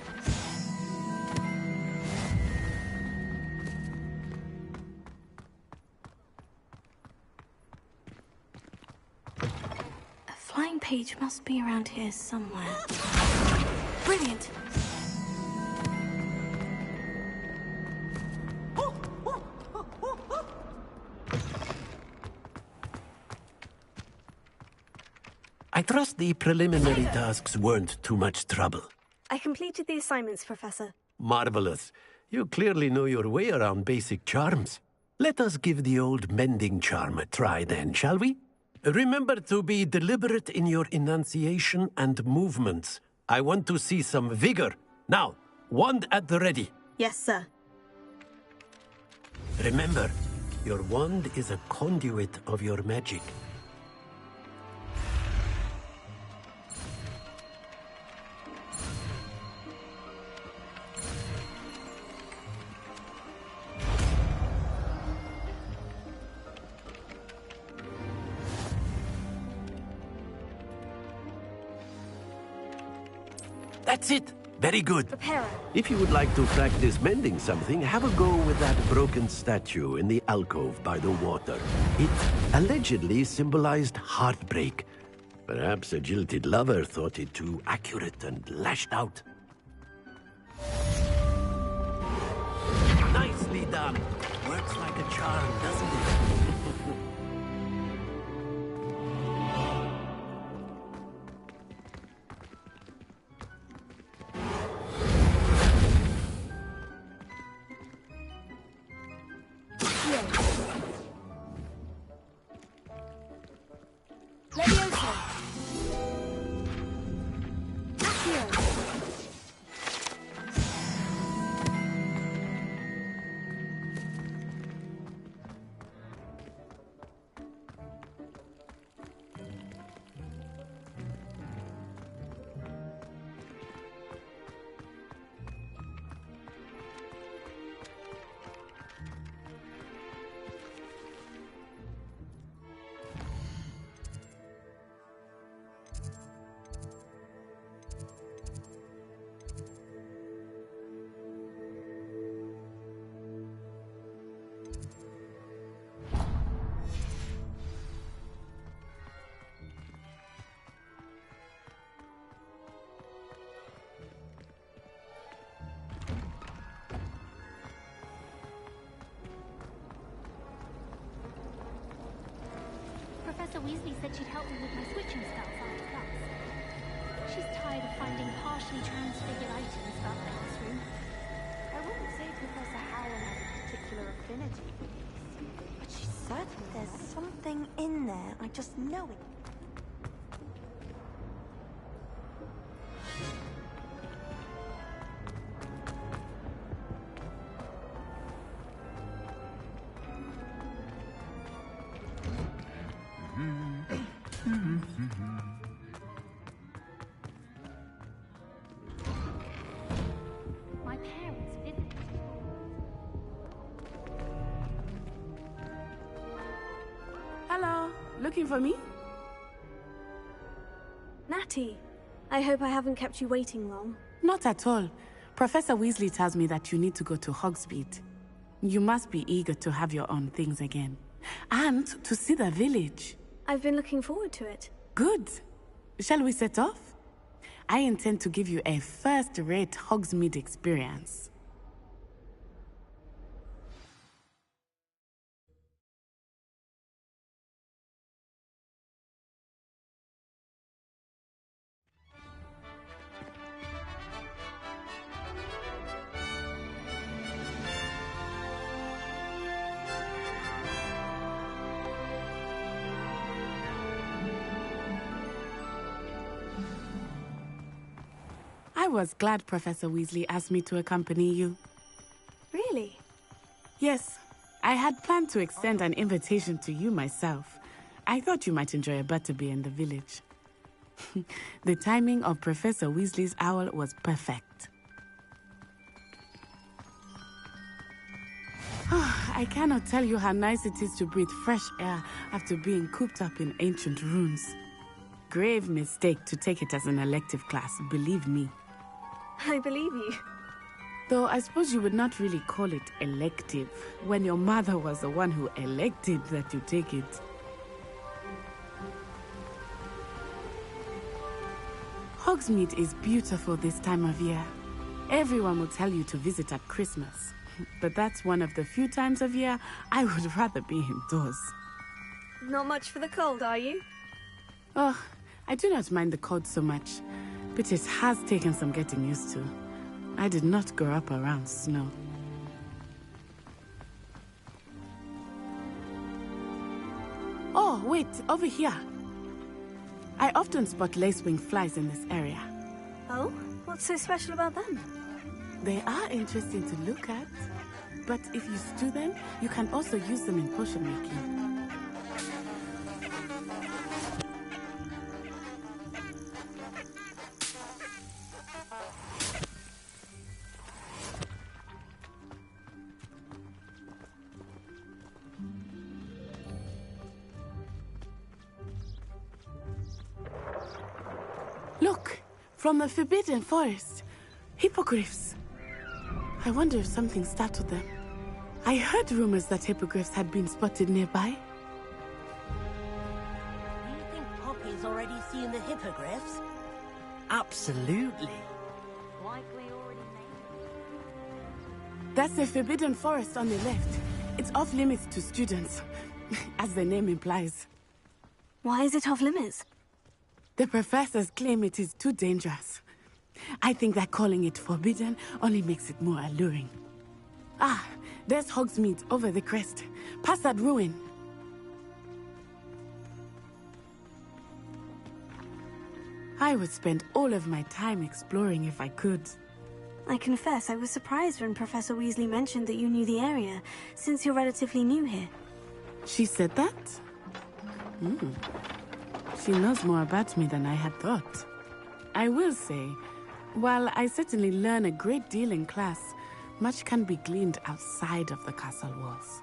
A flying page must be around here somewhere. Brilliant. I trust the preliminary tasks weren't too much trouble. I completed the assignments, Professor. Marvelous. You clearly know your way around basic charms. Let us give the old mending charm a try then, shall we? Remember to be deliberate in your enunciation and movements. I want to see some vigor. Now, wand at the ready. Yes, sir. Remember, your wand is a conduit of your magic. That's it. Very good. Reparo. If you would like to practice mending something, have a go with that broken statue in the alcove by the water. It allegedly symbolized heartbreak. Perhaps a jilted lover thought it too accurate and lashed out. Nicely done. Works like a charm, doesn't it? Professor Weasley said she'd help me with my switching spells after class. She's tired of finding partially transfigured items about the classroom. I wouldn't say Professor Howell has a particular affinity for these, but she's certain there's something in there. I just know it. looking for me? Natty, I hope I haven't kept you waiting long. Not at all. Professor Weasley tells me that you need to go to Hogsmeade. You must be eager to have your own things again. And to see the village. I've been looking forward to it. Good. Shall we set off? I intend to give you a first-rate Hogsmeade experience. I was glad Professor Weasley asked me to accompany you. Really? Yes. I had planned to extend an invitation to you myself. I thought you might enjoy a butterbeer in the village. The timing of Professor Weasley's owl was perfect. I cannot tell you how nice it is to breathe fresh air after being cooped up in ancient ruins. Grave mistake to take it as an elective class, believe me. I believe you. Though I suppose you would not really call it elective when your mother was the one who elected that you take it. Hogsmeade is beautiful this time of year. Everyone will tell you to visit at Christmas. But that's one of the few times of year I would rather be indoors. Not much for the cold, are you? Oh, I do not mind the cold so much, but it has taken some getting used to. I did not grow up around snow. Oh, wait, over here. I often spot lacewing flies in this area. Oh? What's so special about them? They are interesting to look at, but if you stew them, you can also use them in potion making. Look, from the Forbidden Forest. Hippogriffs. I wonder if something startled them. I heard rumors that hippogriffs had been spotted nearby. Do you think Poppy's already seen the hippogriffs? Absolutely. Likely already That's the Forbidden Forest on the left. It's off limits to students, as the name implies. Why is it off limits? The professors claim it is too dangerous. I think that calling it forbidden only makes it more alluring. Ah, there's Hogsmeade over the crest, past that ruin. I would spend all of my time exploring if I could. I confess I was surprised when Professor Weasley mentioned that you knew the area, since you're relatively new here. She said that? She knows more about me than I had thought. I will say, while I certainly learn a great deal in class, much can be gleaned outside of the castle walls.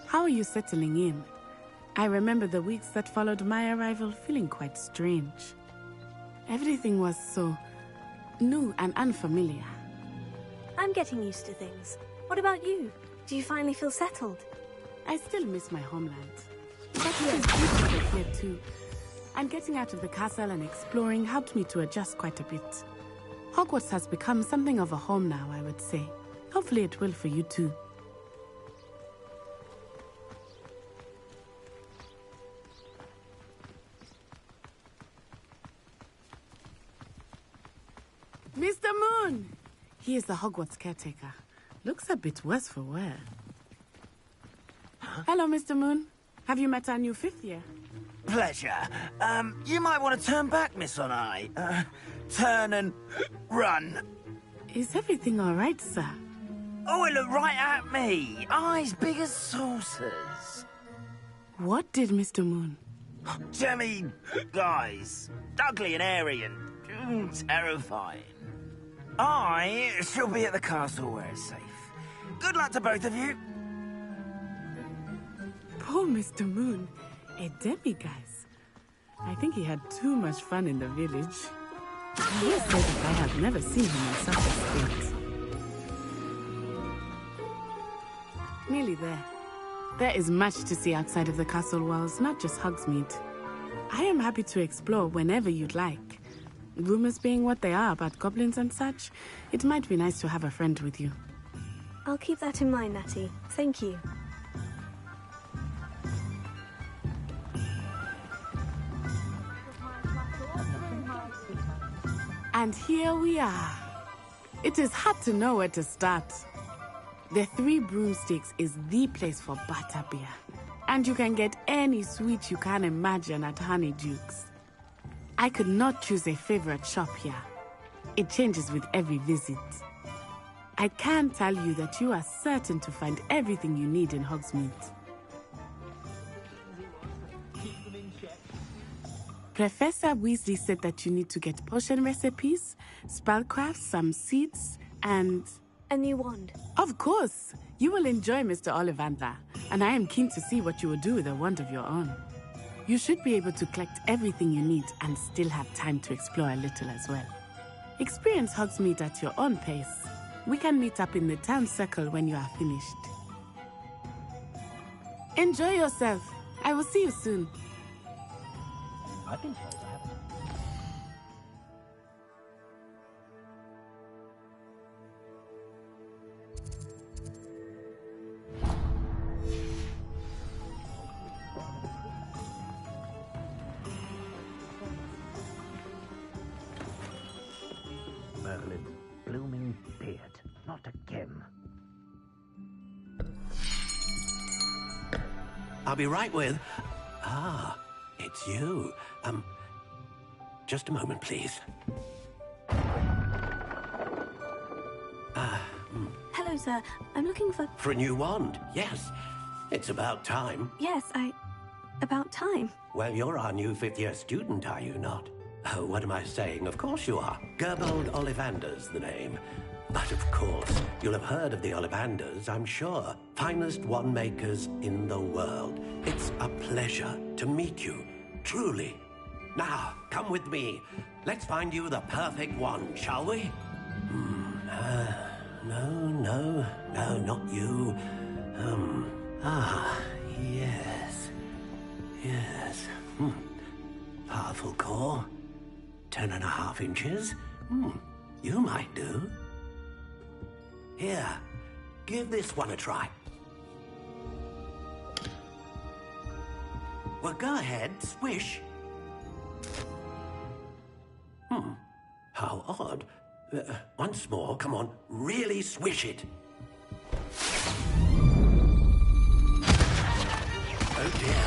How are you settling in? I remember the weeks that followed my arrival feeling quite strange. Everything was so new and unfamiliar. I'm getting used to things. What about you? Do you finally feel settled? I still miss my homeland. But it is beautiful here too. And getting out of the castle and exploring helped me to adjust quite a bit. Hogwarts has become something of a home now, I would say. Hopefully it will for you too. Mr. Moon! He is the Hogwarts caretaker. Looks a bit worse for wear. Hello, Mr. Moon. Have you met our new fifth year? Pleasure. You might want to turn back, Miss Onai. Turn and run. Is everything all right, sir? Oh, it looked right at me. Eyes big as saucers. What did Mr. Moon? Jemmy, guys. Ugly and airy and terrifying. I shall be at the castle where it's safe. Good luck to both of you. Poor Mr. Moon, a demiguise. I think he had too much fun in the village. He said that I have never seen him in such a state. Nearly there. There is much to see outside of the castle walls, not just Hogsmeade. I am happy to explore whenever you'd like. Rumors being what they are about goblins and such, it might be nice to have a friend with you. I'll keep that in mind, Natty. Thank you. And here we are. It is hard to know where to start. The Three Broomsticks is the place for butterbeer. And you can get any sweet you can imagine at Honeydukes. I could not choose a favorite shop here. It changes with every visit. I can tell you that you are certain to find everything you need in Hogsmeade. Professor Weasley said that you need to get potion recipes, spellcraft, some seeds, and... a new wand. Of course! You will enjoy Mr. Ollivander, and I am keen to see what you will do with a wand of your own. You should be able to collect everything you need and still have time to explore a little as well. Experience Hogsmeade at your own pace. We can meet up in the town circle when you are finished. Enjoy yourself. I will see you soon. I've been told I haven't. Merlin's blooming beard. Not again. I'll be right with... Ah, it's you. Just a moment, please. Hello, sir. I'm looking for... For a new wand, yes. It's about time. Yes, about time. Well, you're our new fifth-year student, are you not? Oh, what am I saying? Of course you are. Gerbold Ollivander's the name. But of course, you'll have heard of the Ollivanders, I'm sure. Finest wand makers in the world. It's a pleasure to meet you, truly. Now, come with me. Let's find you the perfect wand, shall we? No, not you. Yes. Powerful core. 10.5 inches. You might do. Here, give this one a try. Well, go ahead, swish. How odd. Once more, come on, really swish it. Oh dear.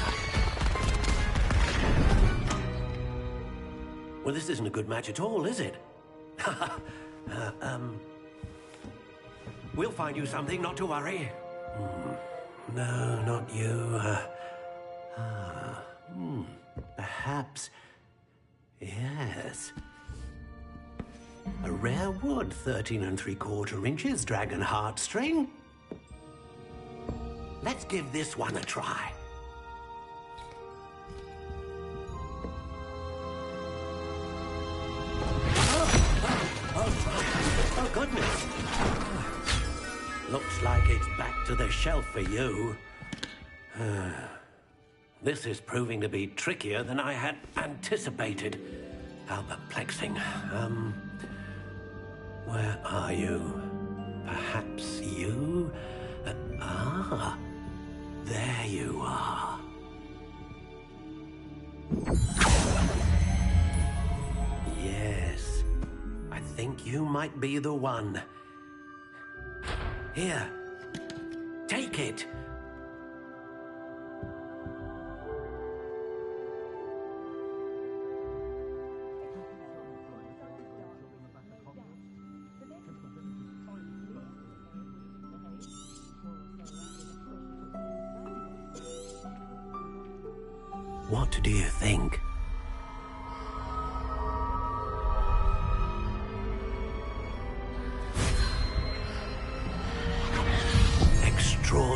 Well, this isn't a good match at all, is it? We'll find you something, not to worry. No, not you. Perhaps... Yes. A rare wood, 13 3/4 inches, dragon heartstring. Let's give this one a try. Oh, goodness. Looks like it's back to the shelf for you. This is proving to be trickier than I had anticipated. How perplexing. Where are you? Perhaps you? There you are. Yes, I think you might be the one. Here, take it. What do you think?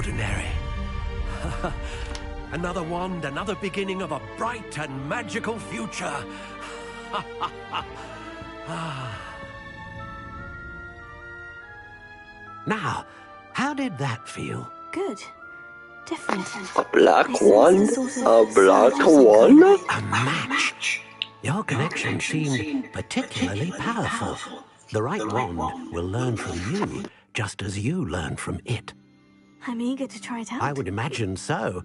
ordinary. Another wand, another beginning of a bright and magical future. Now, how did that feel? Good. Different. A black one? A black one? A match. Your connection seemed particularly powerful. The right wand will learn from you, just as you learn from it. I'm eager to try it out. I would imagine so.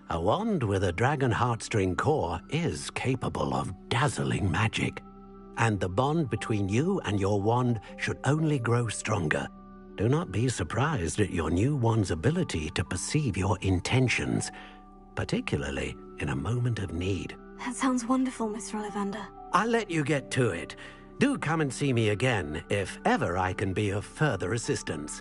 A wand with a dragon heartstring core is capable of dazzling magic. And the bond between you and your wand should only grow stronger. Do not be surprised at your new wand's ability to perceive your intentions, particularly in a moment of need. That sounds wonderful, Mr. Ollivander. I'll let you get to it. Do come and see me again if ever I can be of further assistance.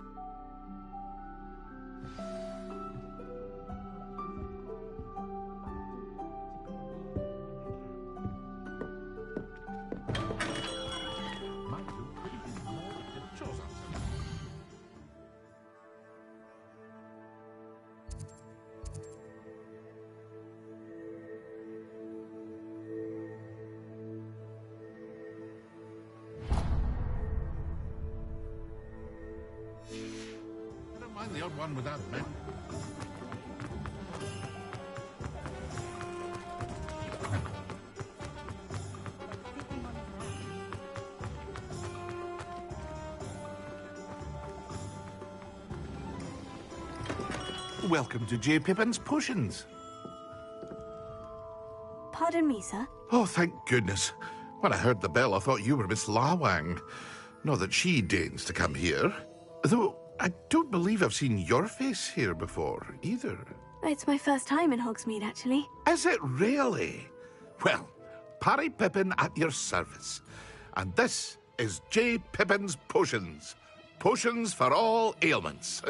The odd one without me. Welcome to J. Pippin's Potions. Pardon me, sir. Oh, thank goodness. When I heard the bell, I thought you were Miss Lawang. Not that she deigns to come here. Though I don't believe I've seen your face here before, either. It's my first time in Hogsmeade, actually. Is it really? Well, Parry Pippin at your service. And this is J. Pippin's Potions. Potions for all ailments.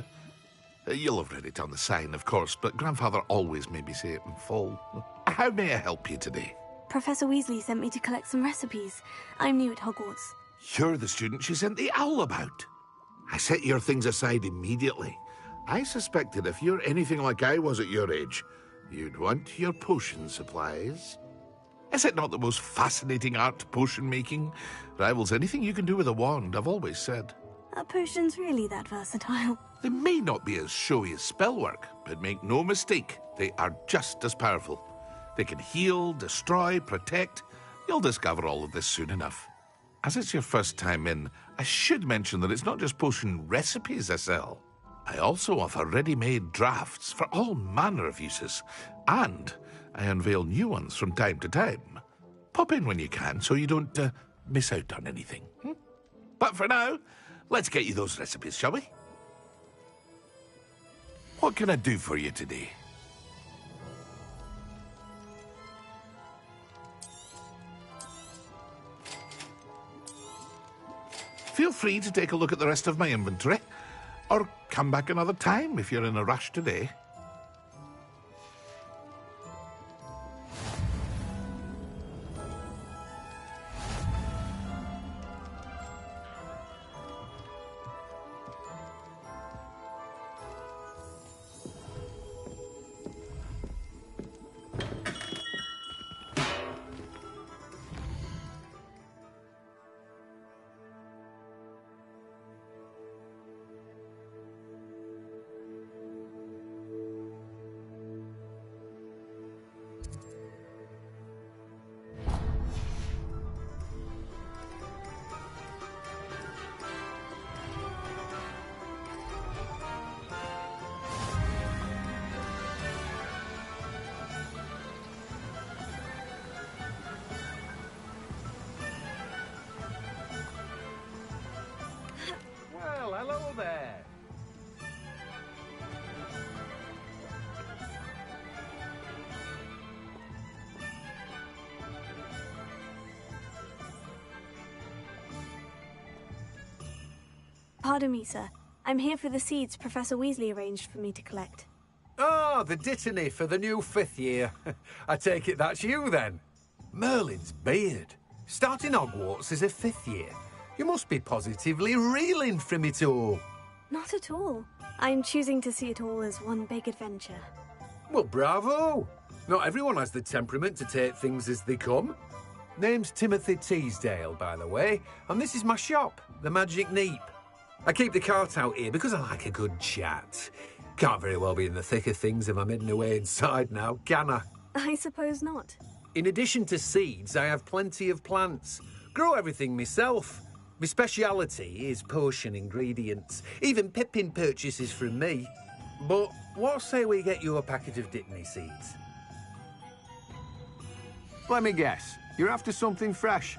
You'll have read it on the sign, of course, but Grandfather always made me say it in full. How may I help you today? Professor Weasley sent me to collect some recipes. I'm new at Hogwarts. You're the student she sent the owl about. I set your things aside immediately. I suspected if you're anything like I was at your age, you'd want your potion supplies. Is it not the most fascinating art, potion making? Rivals anything you can do with a wand, I've always said. Are potions really that versatile? They may not be as showy as spellwork, but make no mistake, they are just as powerful. They can heal, destroy, protect. You'll discover all of this soon enough. As it's your first time in, I should mention that it's not just potion recipes I sell. I also offer ready-made drafts for all manner of uses, and I unveil new ones from time to time. Pop in when you can so you don't miss out on anything. But for now, let's get you those recipes, shall we? What can I do for you today? Feel free to take a look at the rest of my inventory, or come back another time if you're in a rush today. Well, hello there. Pardon me, sir. I'm here for the seeds Professor Weasley arranged for me to collect. Oh, the dittany for the new 5th year. I take it that's you, then. Merlin's beard. Starting Hogwarts as a 5th year. You must be positively reeling from it all. Not at all. I'm choosing to see it all as one big adventure. Well, bravo! Not everyone has the temperament to take things as they come. Name's Timothy Teasdale, by the way, and this is my shop, the Magic Neep. I keep the cart out here because I like a good chat. Can't very well be in the thick of things if I'm hidden away inside now, can I? I suppose not. In addition to seeds, I have plenty of plants. Grow everything myself. My speciality is potion ingredients. Even Pippin purchases from me. But what say we get you a packet of Dittany seeds? Let me guess. You're after something fresh.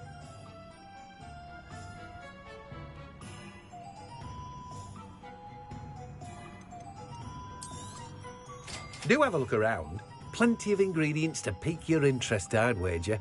Do have a look around. Plenty of ingredients to pique your interest, I'd wager.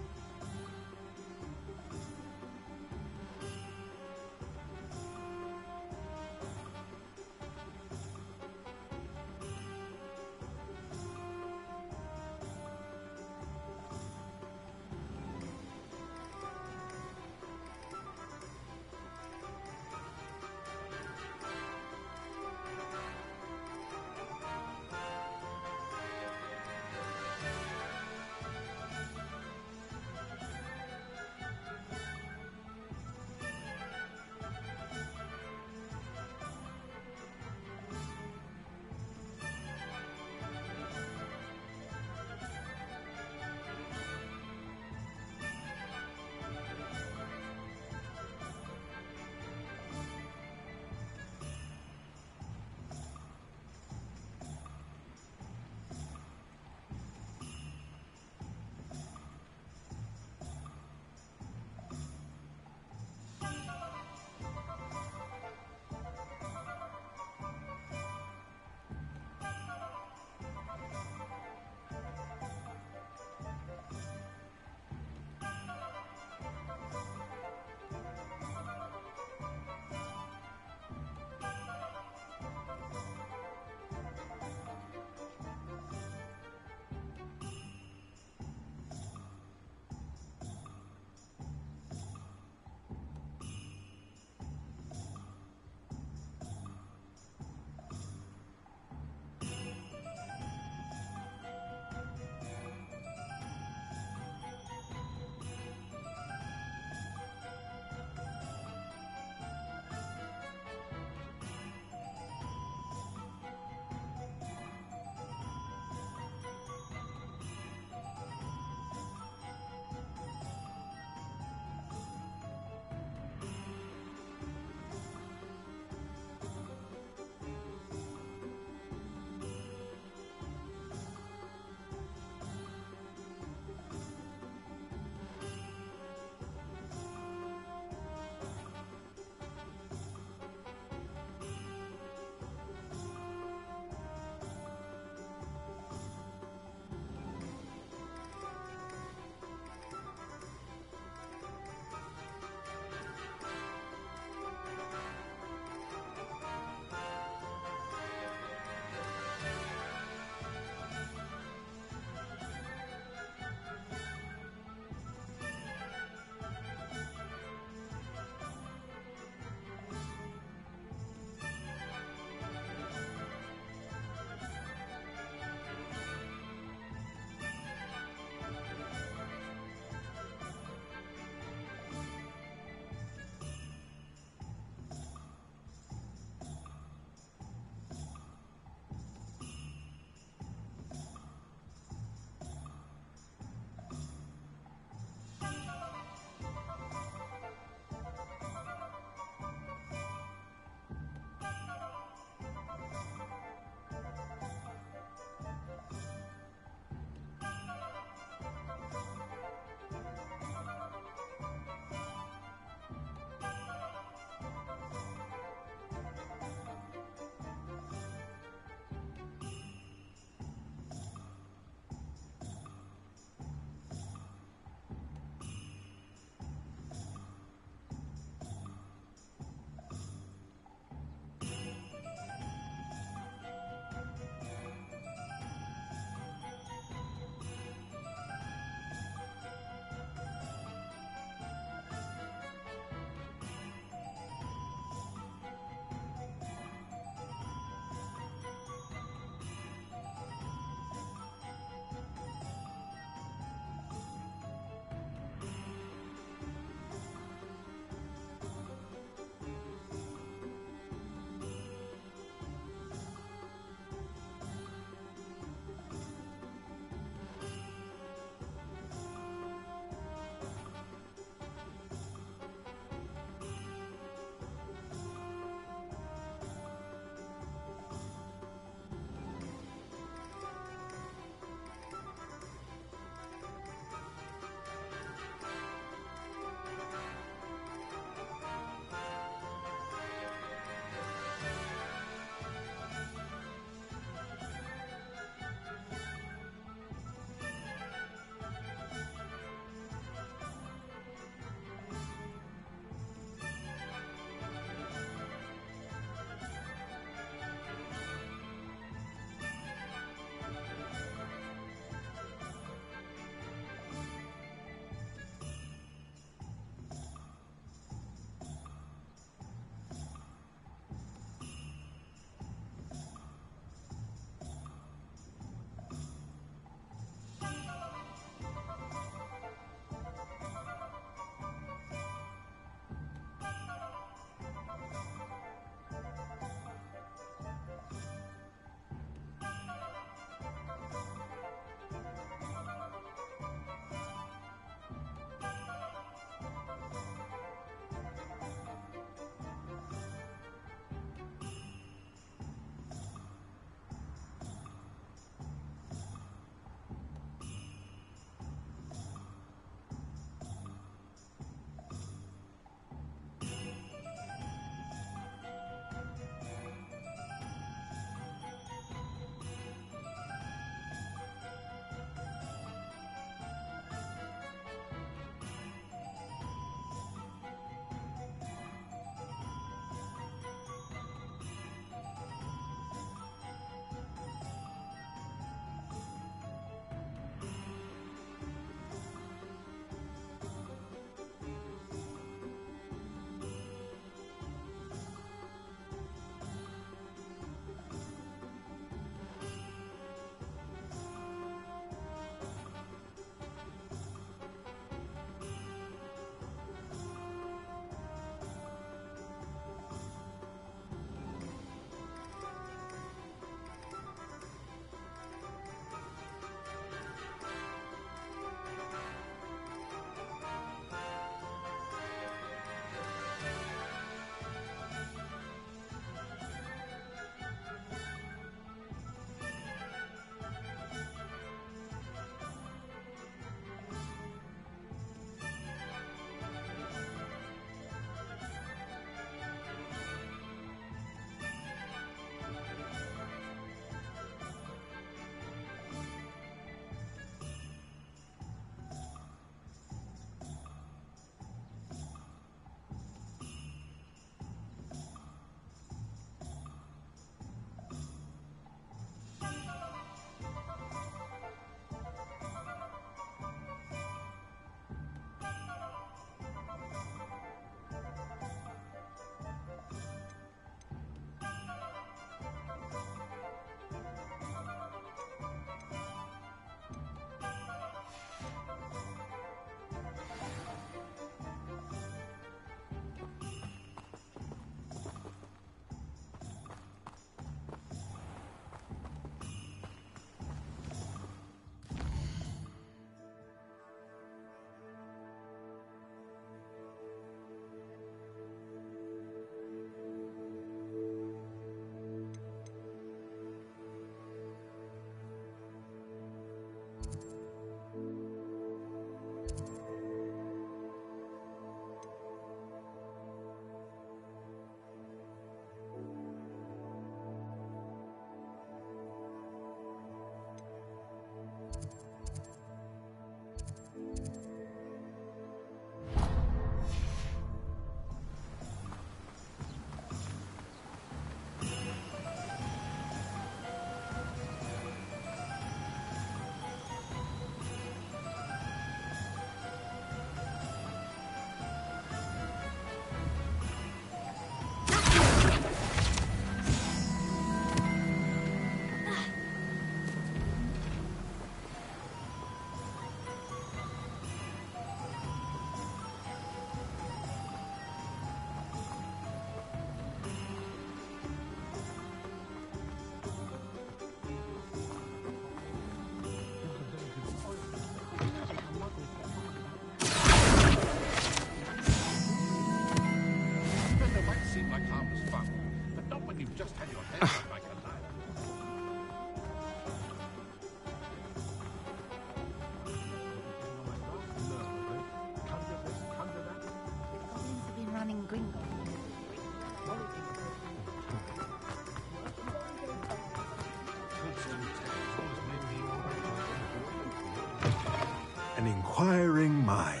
inquiring mind.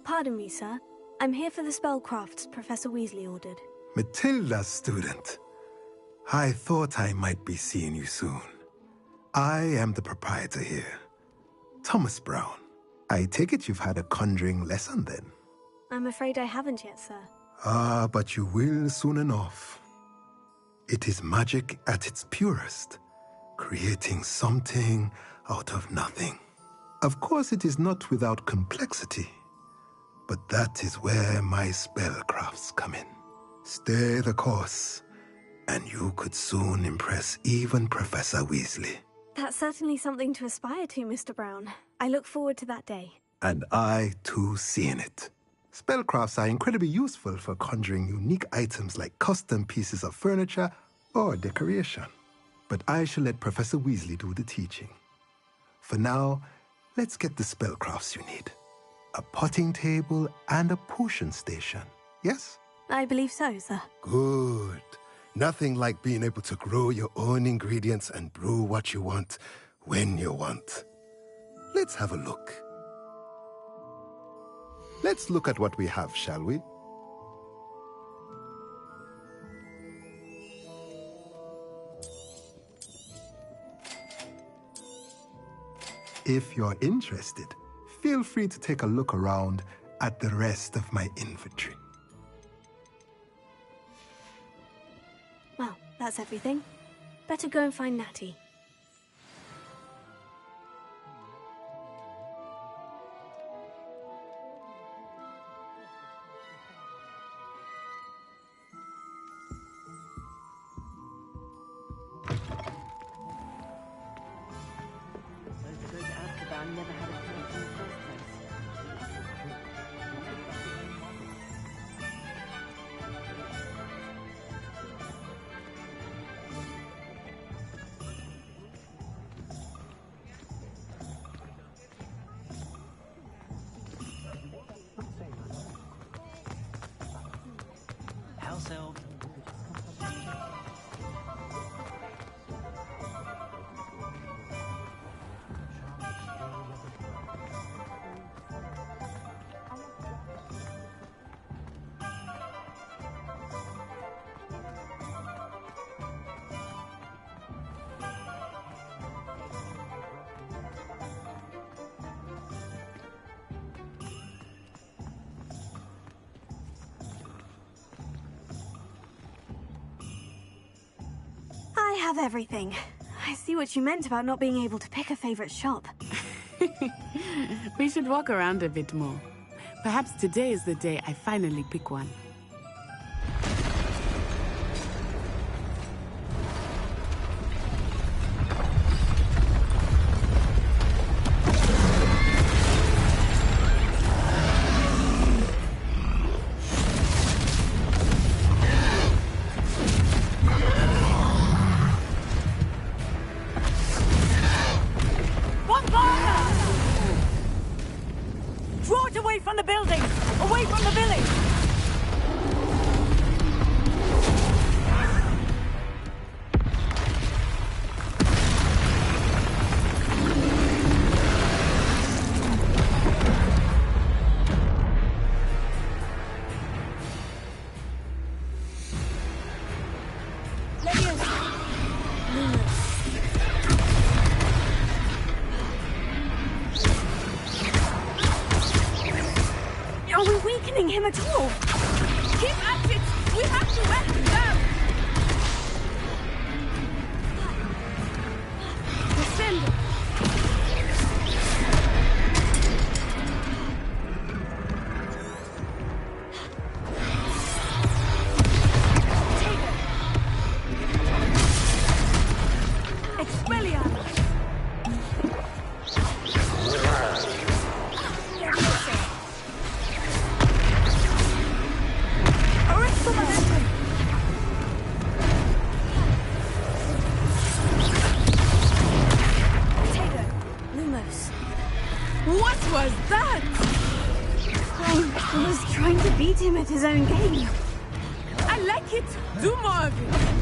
Pardon me, sir. I'm here for the spellcrafts Professor Weasley ordered. Matilda's student. I thought I might be seeing you soon. I am the proprietor here, Thomas Brown. I take it you've had a conjuring lesson then? I'm afraid I haven't yet, sir. Ah, but you will soon enough. It is magic at its purest, creating something out of nothing. Of course, it is not without complexity, but that is where my spellcrafts come in. Stay the course, and you could soon impress even Professor Weasley. That's certainly something to aspire to, Mr. Brown. I look forward to that day. And I, too, seeing it. Spellcrafts are incredibly useful for conjuring unique items like custom pieces of furniture or decoration. But I shall let Professor Weasley do the teaching. For now, let's get the spellcrafts you need. A potting table and a potion station, yes? I believe so, sir. Good. Nothing like being able to grow your own ingredients and brew what you want when you want. Let's have a look. Let's look at what we have, shall we? If you're interested, feel free to take a look around at the rest of my inventory. Well, that's everything. Better go and find Natty. House elf. I have everything. I see what you meant about not being able to pick a favorite shop. We should walk around a bit more. Perhaps today is the day I finally pick one. Draw it away from the building! Away from the village! Are we weakening him at all? Keep at it! We have to let him down! Descend! Expelliarmus! What was that? I was trying to beat him at his own game. I like it. Do more of it.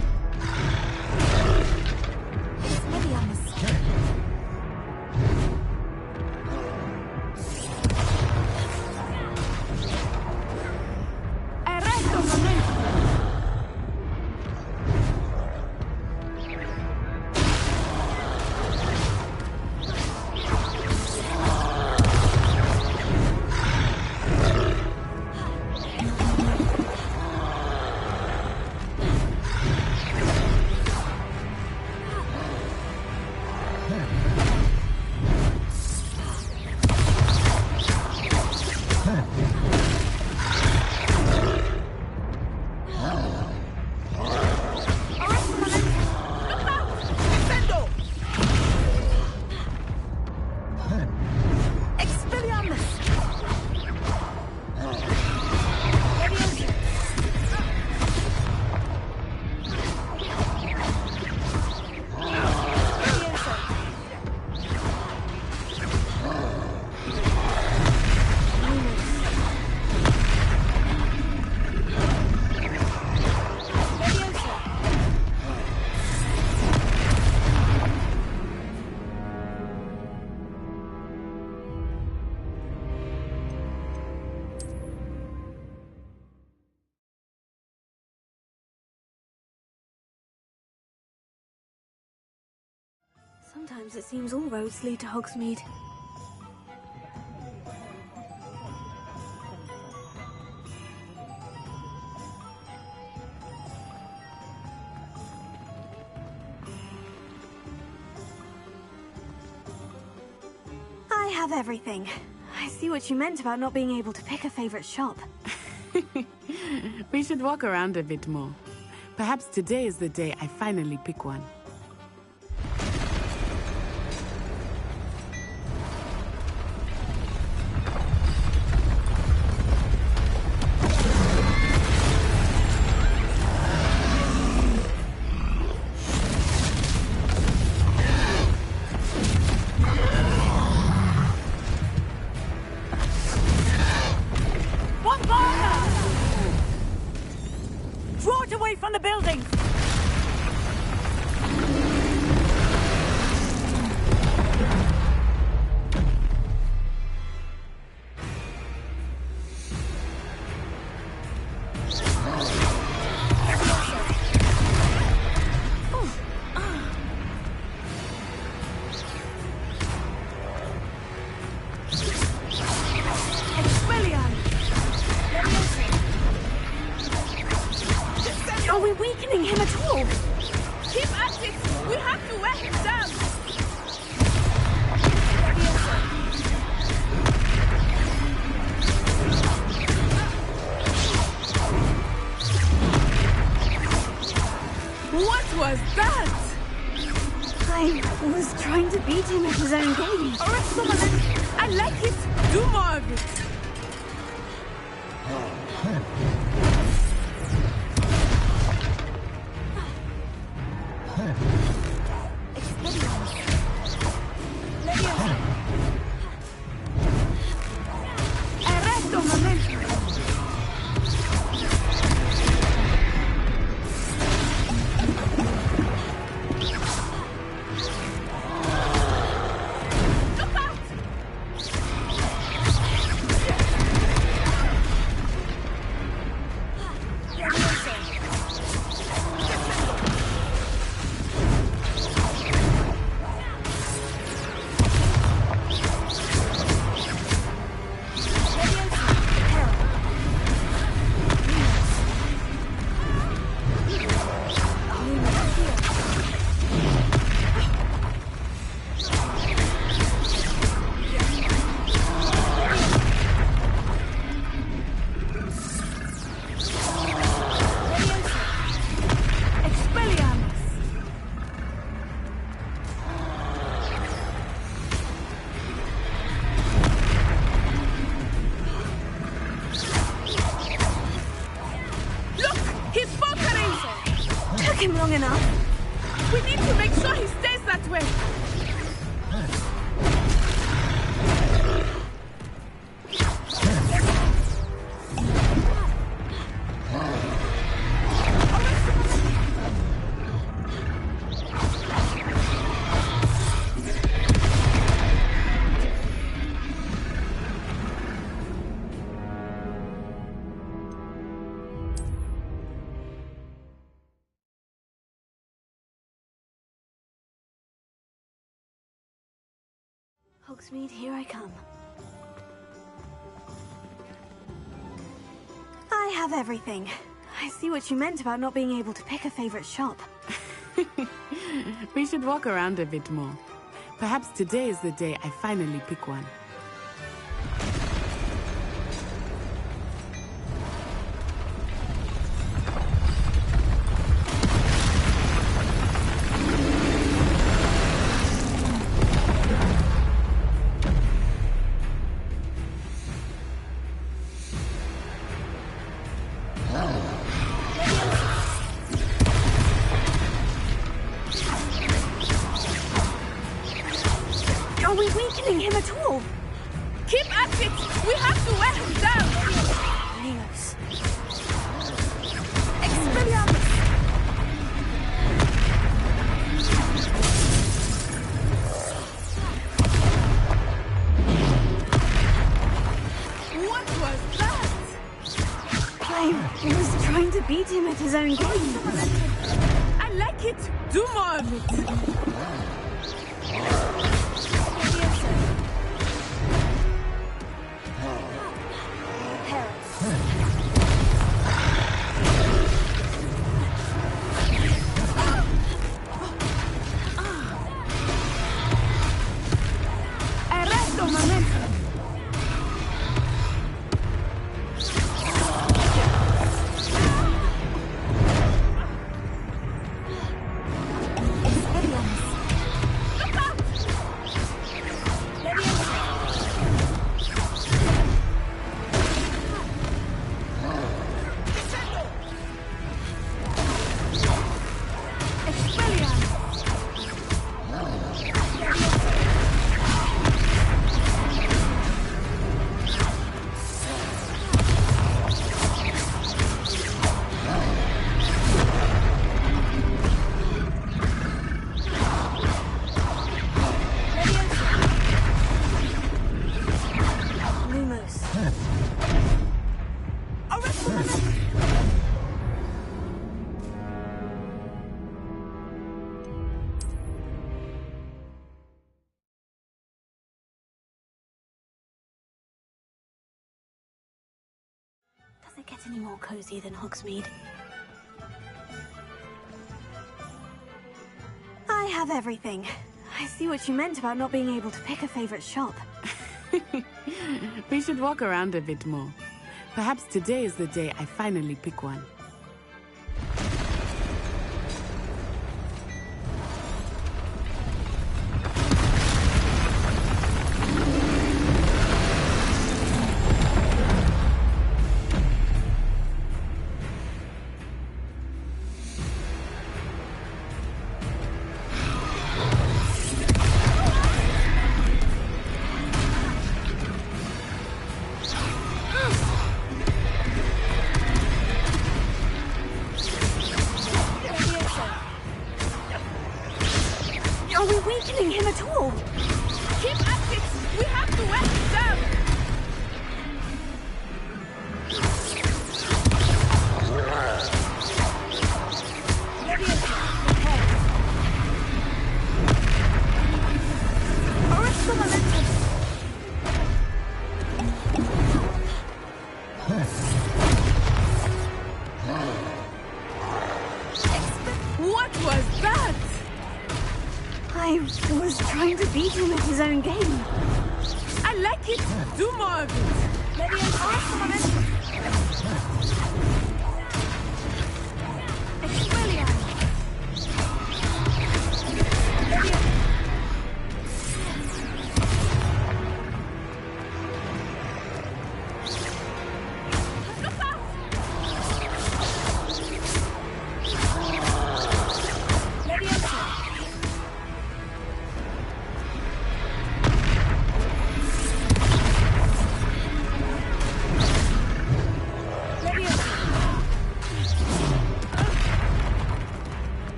Sometimes it seems all roads lead to Hogsmeade. I have everything. I see what you meant about not being able to pick a favorite shop. We should walk around a bit more. Perhaps today is the day I finally pick one. Hogsmeade, here I come. I have everything. I see what you meant about not being able to pick a favorite shop. We should walk around a bit more. Perhaps today is the day I finally pick one. Are we weakening him at all? Keep at it! We have to wear him down! Linus. Expelliarmus! What was that? I was trying to beat him at his own game. I like it! Do more of it! Arresto momento. Does it get any more cozy than Hogsmeade? I have everything. I see what you meant about not being able to pick a favorite shop. We should walk around a bit more. Perhaps today is the day I finally pick one. Are we weakening him at all? Keep at it! We have to wear him down! Arresto momentum! What was that? I was trying to beat him at his own game. I like it! Do more of it! Arresto momentum! Expelliarmus!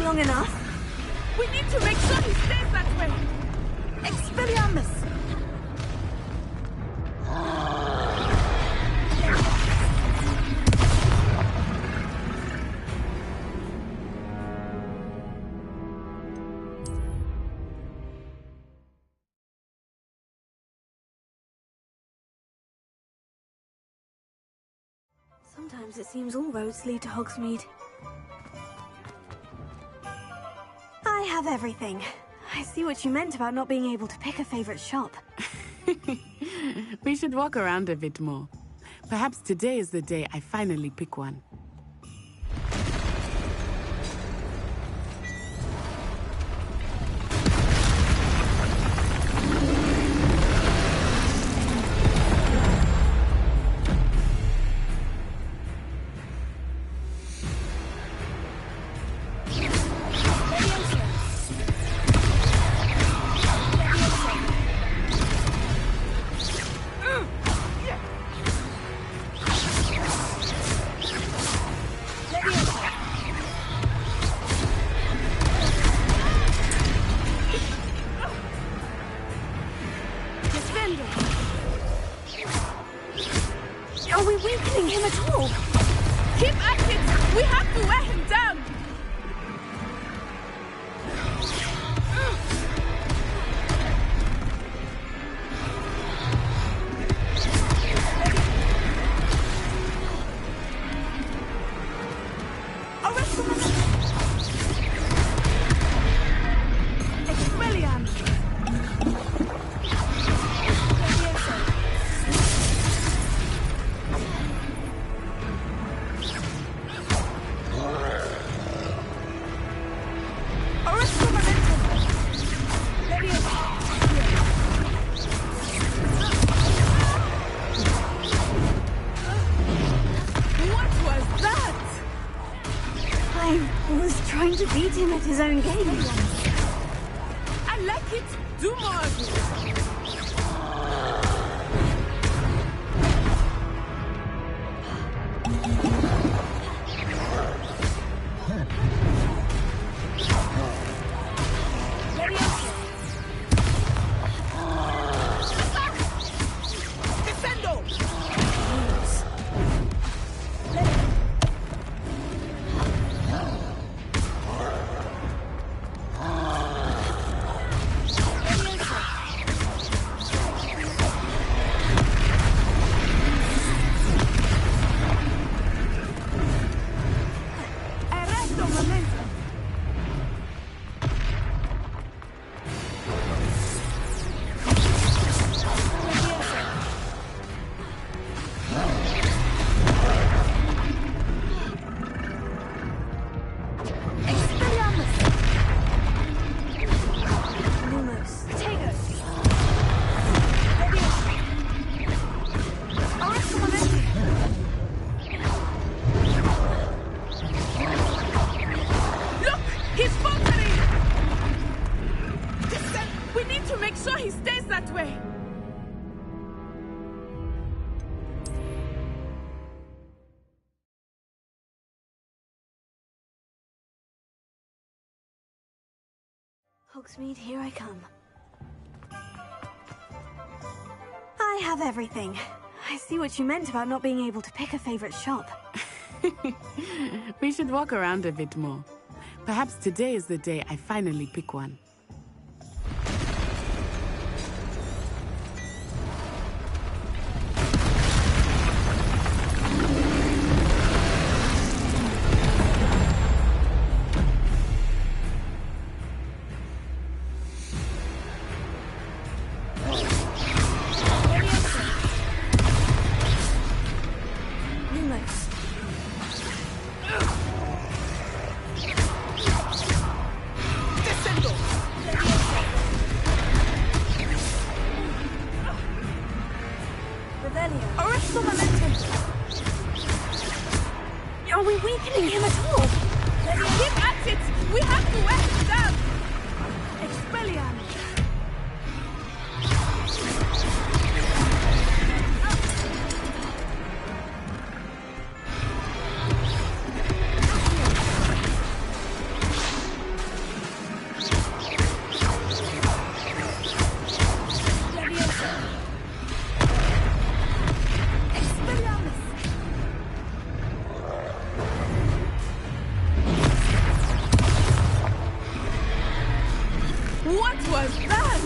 Long enough. We need to make sure he stays that way. Expelliarmus! Sometimes it seems all roads lead to Hogsmeade. I have everything. I see what you meant about not being able to pick a favorite shop. We should walk around a bit more. Perhaps today is the day I finally pick one. Are we weakening him at all? Keep at it! We have to wear him down! I was trying to beat him at his own game. I like it. Do more of it. Hogsmeade, here I come. I have everything. I see what you meant about not being able to pick a favorite shop. We should walk around a bit more. Perhaps today is the day I finally pick one. Are we weakening him at all? Keep at it! We have to wear him down! Expelliarmus! What was that?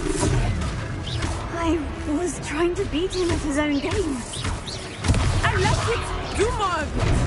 I was trying to beat him at his own game. I like it. Do more of it.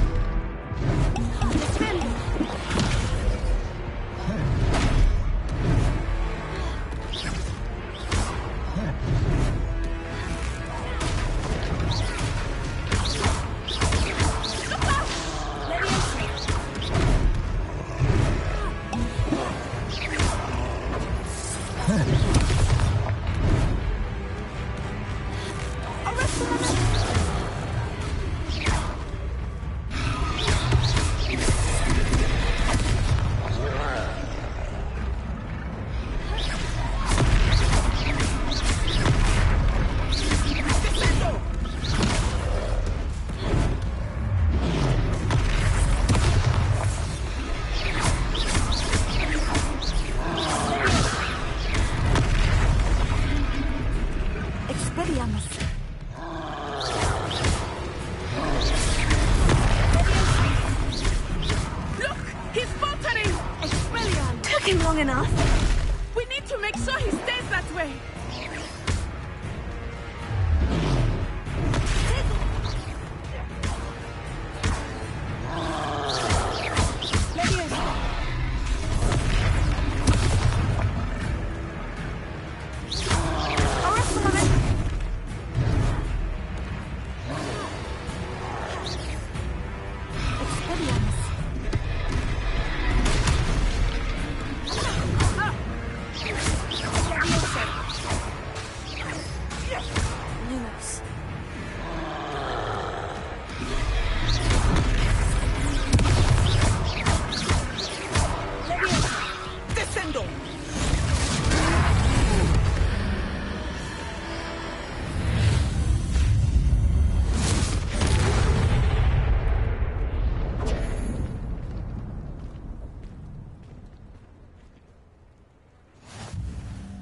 long enough. We need to make sure he stays that way.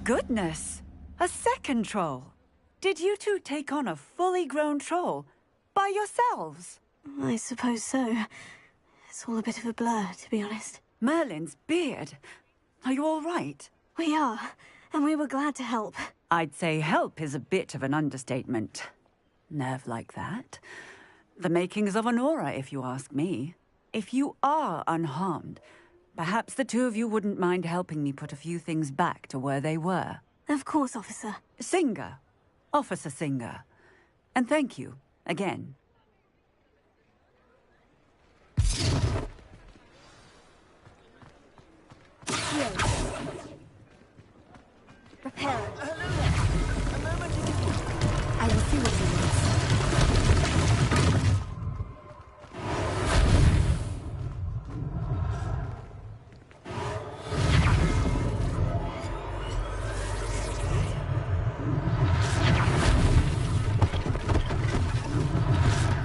Goodness! A second troll! Did you two take on a fully grown troll? By yourselves? I suppose so. It's all a bit of a blur, to be honest. Merlin's beard. Are you all right? We are, and we were glad to help. I'd say help is a bit of an understatement. Nerve like that. The makings of an aura, if you ask me. If you are unharmed, perhaps the two of you wouldn't mind helping me put a few things back to where they were. Of course, officer. Singer. Officer Singer. And thank you, again. Prepare. I will see what you want.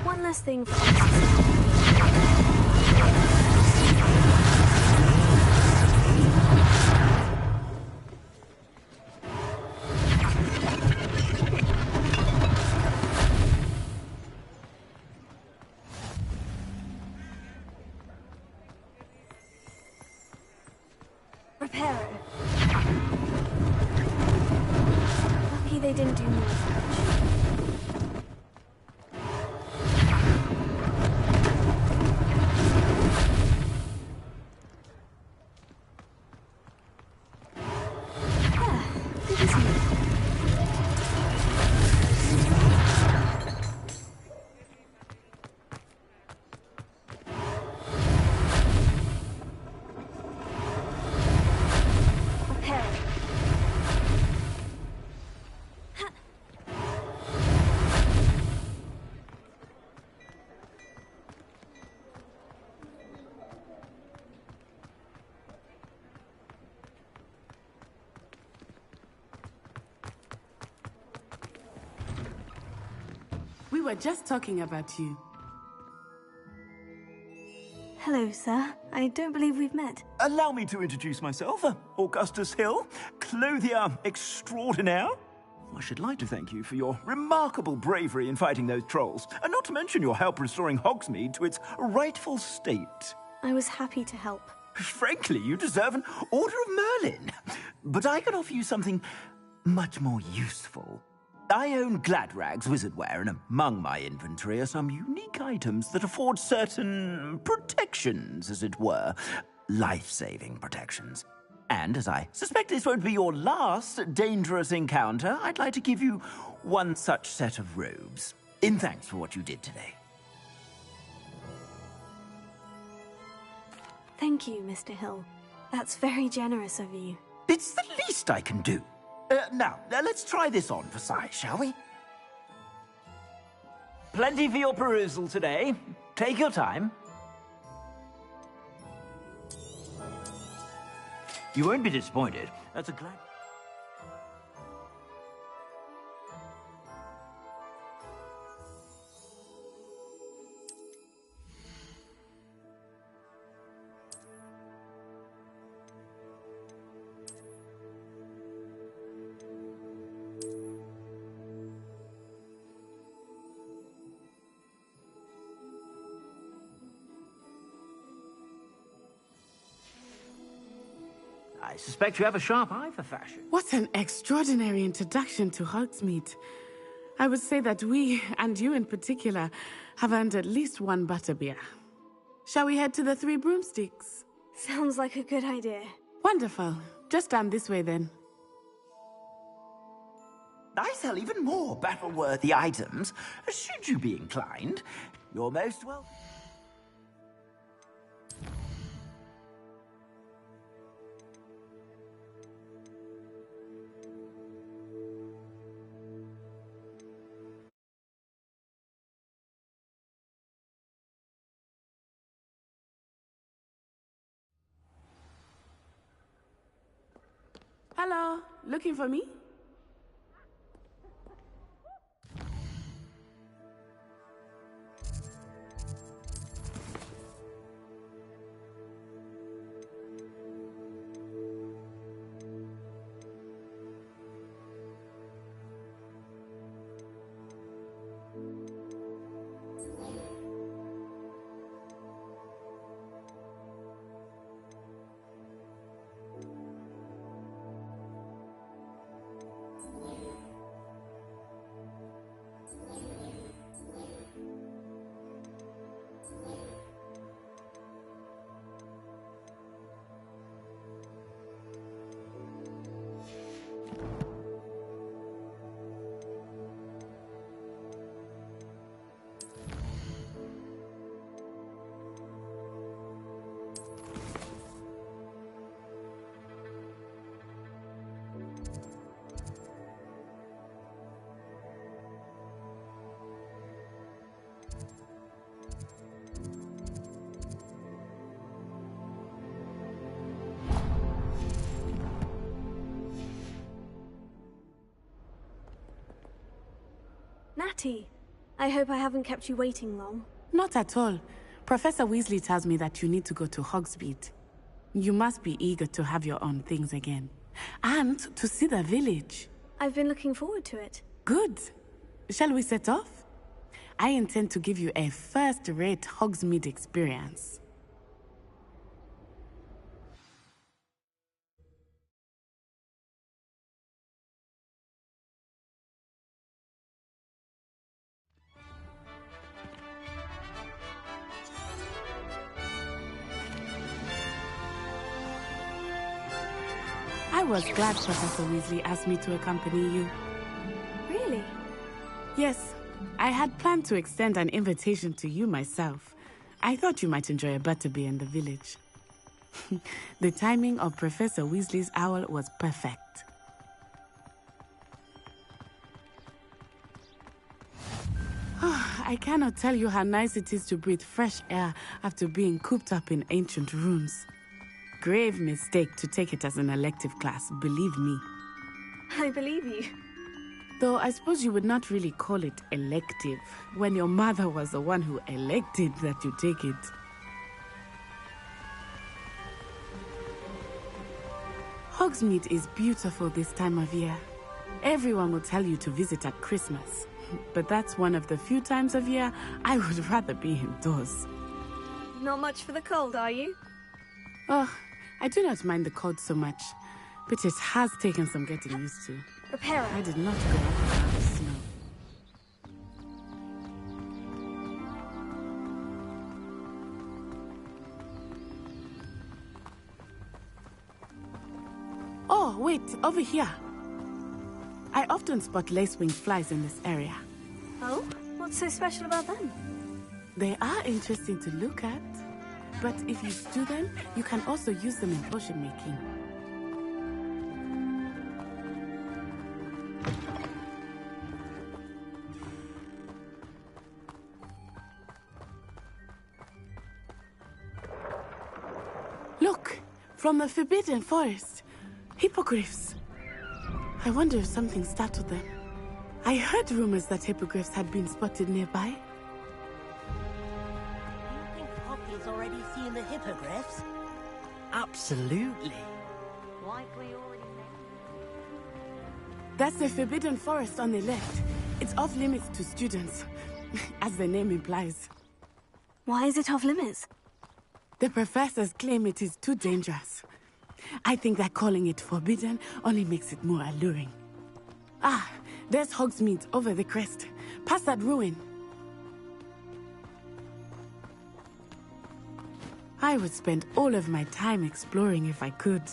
One last thing for officer. Reparo. Lucky they didn't do more damage. We were just talking about you. Hello, sir. I don't believe we've met. Allow me to introduce myself. Augustus Hill, clothier extraordinaire. I should like to thank you for your remarkable bravery in fighting those trolls, and not to mention your help restoring Hogsmeade to its rightful state. I was happy to help. Frankly, you deserve an Order of Merlin. But I can offer you something much more useful. I own Gladrag's wizardware, and among my inventory are some unique items that afford certain protections, as it were. Life-saving protections. And as I suspect this won't be your last dangerous encounter, I'd like to give you one such set of robes, in thanks for what you did today. Thank you, Mr. Hill. That's very generous of you. It's the least I can do. Now, let's try this on for size, shall we? Plenty for your perusal today. Take your time. You won't be disappointed. That's a glad... I suspect you have a sharp eye for fashion. What an extraordinary introduction to Hogsmeade. I would say that we, and you in particular, have earned at least one butterbeer. Shall we head to the Three Broomsticks? Sounds like a good idea. Wonderful. Just down this way then. I sell even more battle-worthy items, should you be inclined. You're most welcome. Hello, looking for me? Natty, I hope I haven't kept you waiting long. Not at all. Professor Weasley tells me that you need to go to Hogsmeade. You must be eager to have your own things again. And to see the village. I've been looking forward to it. Good. Shall we set off? I intend to give you a first-rate Hogsmeade experience. I was glad Professor Weasley asked me to accompany you. Really? Yes. I had planned to extend an invitation to you myself. I thought you might enjoy a butterbeer in the village. The timing of Professor Weasley's owl was perfect. I cannot tell you how nice it is to breathe fresh air after being cooped up in ancient rooms. Grave mistake to take it as an elective class, believe me. I believe you. Though I suppose you would not really call it elective when your mother was the one who elected that you take it. Hogsmeade is beautiful this time of year. Everyone will tell you to visit at Christmas, but that's one of the few times of year I would rather be indoors. Not much for the cold, are you? Oh, I do not mind the cold so much, but it has taken some getting used to. Prepare. I did not go up without the snow. Oh, wait, over here. I often spot lacewing flies in this area. Oh? What's so special about them? They are interesting to look at, but if you stew them, you can also use them in potion making. Look, from the Forbidden Forest, hippogriffs. I wonder if something startled them. I heard rumors that hippogriffs had been spotted nearby. You think Poppy's already seen the hippogriffs? Absolutely. Like we already know. That's the Forbidden Forest on the left. It's off limits to students, as the name implies. Why is it off limits? The professors claim it is too dangerous. I think that calling it forbidden only makes it more alluring. Ah, there's Hogsmeade over the crest. Past that ruin. I would spend all of my time exploring if I could.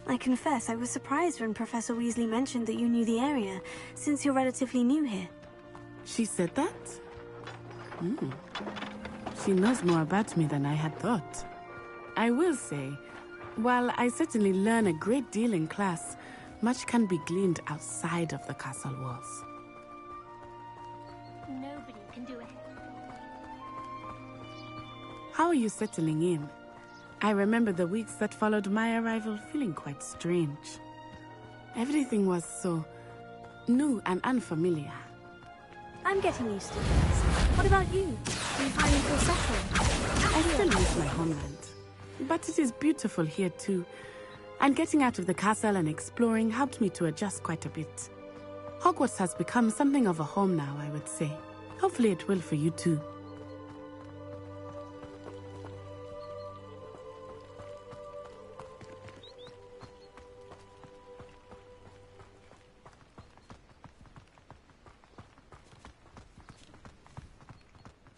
I confess I was surprised when Professor Weasley mentioned that you knew the area, since you're relatively new here. She said that? She knows more about me than I had thought. I will say, while I certainly learn a great deal in class, much can be gleaned outside of the castle walls. Nobody can do it. How are you settling in? I remember the weeks that followed my arrival feeling quite strange. Everything was so new and unfamiliar. I'm getting used to things. What about you? Do you finally feel settled? I still miss my homeland, but it is beautiful here too. And getting out of the castle and exploring helped me to adjust quite a bit. Hogwarts has become something of a home now, I would say. Hopefully it will for you too.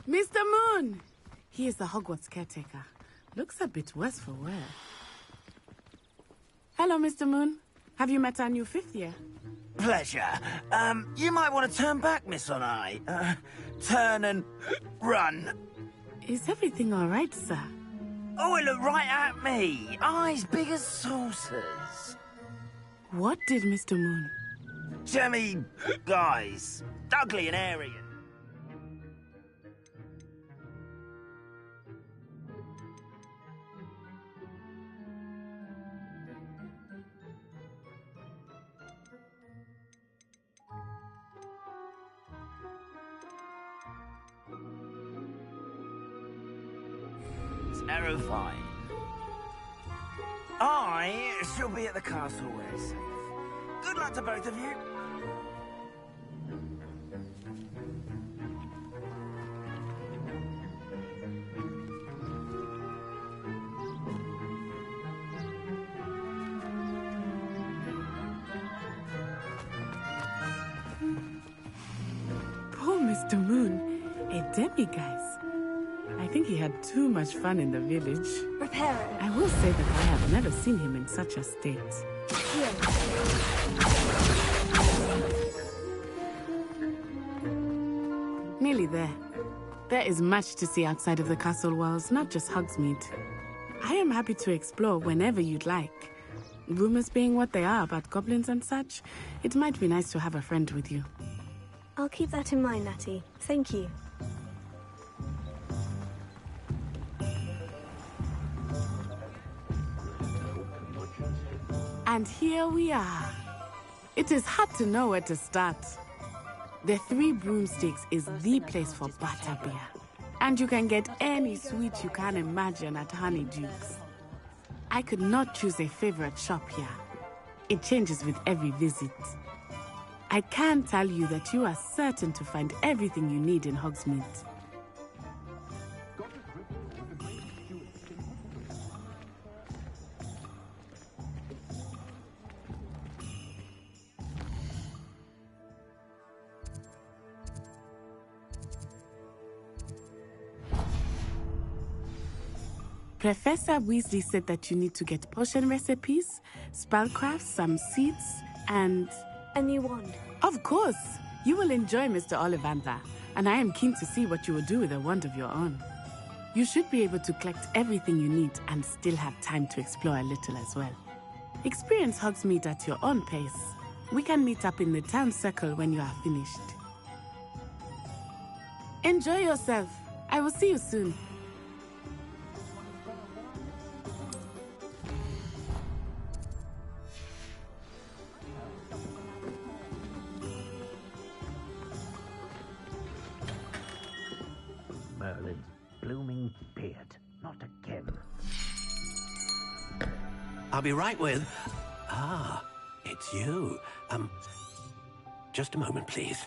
Mr. Moon! He is the Hogwarts caretaker. Looks a bit worse for wear. Hello, Mr. Moon. Have you met our new fifth year? Pleasure. You might want to turn back, Miss Onai. Turn and run. Is everything all right, sir? Oh, it looked right at me. Eyes big as saucers. What did Mr. Moon? Jemmy guys. Ugly and Aryan. Terrifying. I shall be at the castle where it's safe. Good luck to both of you. Poor Mr. Moon. A demiguise. I think he had too much fun in the village. Reparo. I will say that I have never seen him in such a state. Here. Nearly there. There is much to see outside of the castle walls, not just Hogsmeade. I am happy to explore whenever you'd like. Rumors being what they are about goblins and such, it might be nice to have a friend with you. I'll keep that in mind, Natty. Thank you. And here we are. It is hard to know where to start. The Three Broomsticks is the place for butterbeer. And you can get any sweet you can imagine at Honeydukes. I could not choose a favorite shop here. It changes with every visit. I can tell you that you are certain to find everything you need in Hogsmeade. Professor Weasley said that you need to get potion recipes, spellcrafts, some seeds, and... a new wand. Of course! You will enjoy Mr. Ollivander, and I am keen to see what you will do with a wand of your own. You should be able to collect everything you need and still have time to explore a little as well. Experience Hogsmeade at your own pace. We can meet up in the town circle when you are finished. Enjoy yourself. I will see you soon. Merlin's blooming beard. Not again. I'll be right with... Ah, it's you. Just a moment, please.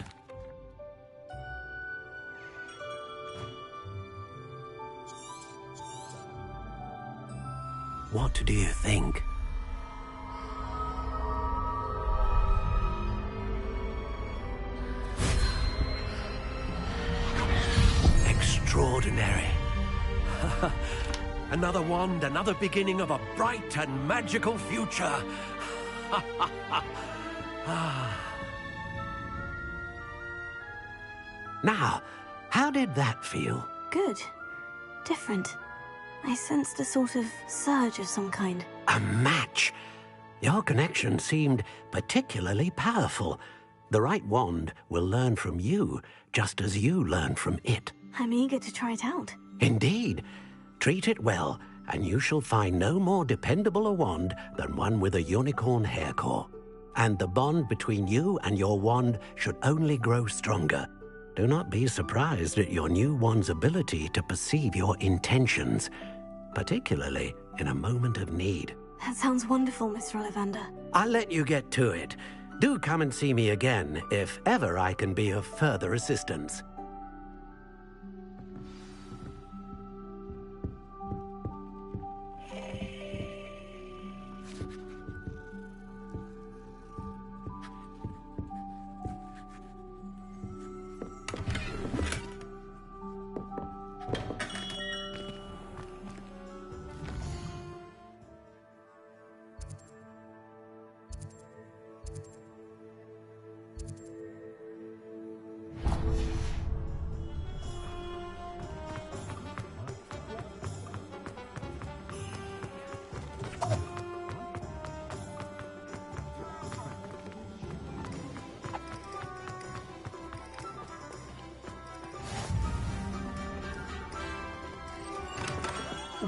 What do you think? Another wand, another beginning of a bright and magical future. Now, how did that feel? Good. Different. I sensed a sort of surge of some kind. A match. Your connection seemed particularly powerful. The right wand will learn from you, just as you learn from it. I'm eager to try it out. Indeed. Treat it well, and you shall find no more dependable a wand than one with a unicorn hair core. And the bond between you and your wand should only grow stronger. Do not be surprised at your new wand's ability to perceive your intentions, particularly in a moment of need. That sounds wonderful, Mr. Ollivander. I'll let you get to it. Do come and see me again if ever I can be of further assistance.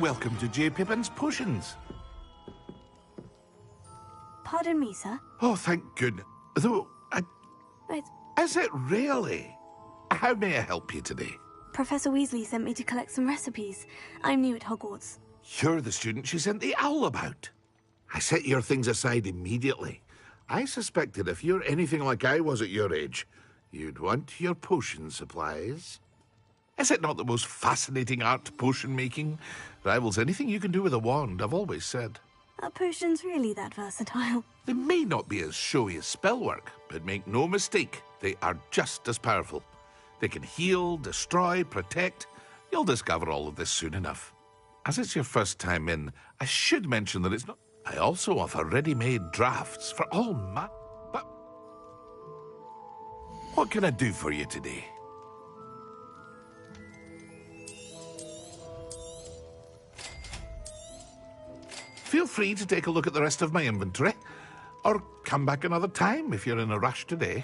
Welcome to J. Pippin's Potions. Pardon me, sir. Oh, thank goodness. Though, is it really? How may I help you today? Professor Weasley sent me to collect some recipes. I'm new at Hogwarts. You're the student she sent the owl about. I set your things aside immediately. I suspected if you're anything like I was at your age, you'd want your potion supplies. Is it not the most fascinating art, potion making? Rivals anything you can do with a wand, I've always said. Are potions really that versatile? They may not be as showy as spellwork, but make no mistake, they are just as powerful. They can heal, destroy, protect. You'll discover all of this soon enough. As it's your first time in, I should mention that it's not... I also offer ready-made drafts for all But... what can I do for you today? Feel free to take a look at the rest of my inventory, or come back another time if you're in a rush today.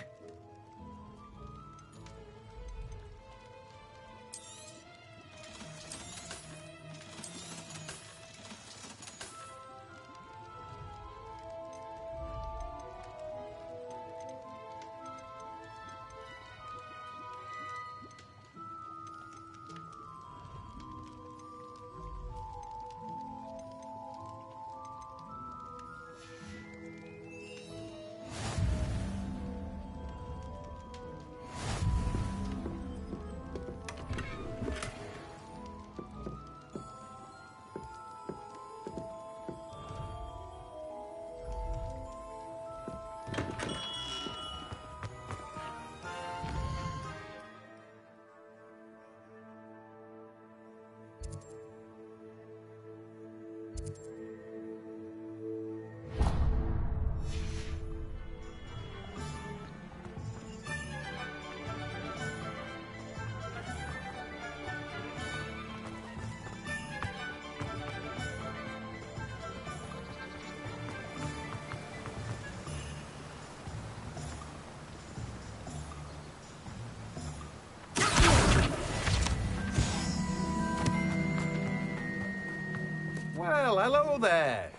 Well, hello there.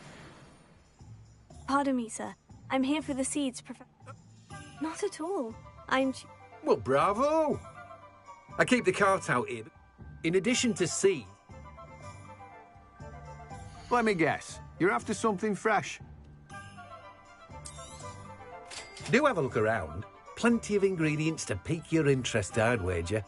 Pardon me, sir. I'm here for the seeds, Professor. Not at all. Well, bravo. I keep the cart out here. In addition to seed... Let me guess. You're after something fresh. Do have a look around. Plenty of ingredients to pique your interest, I'd wager.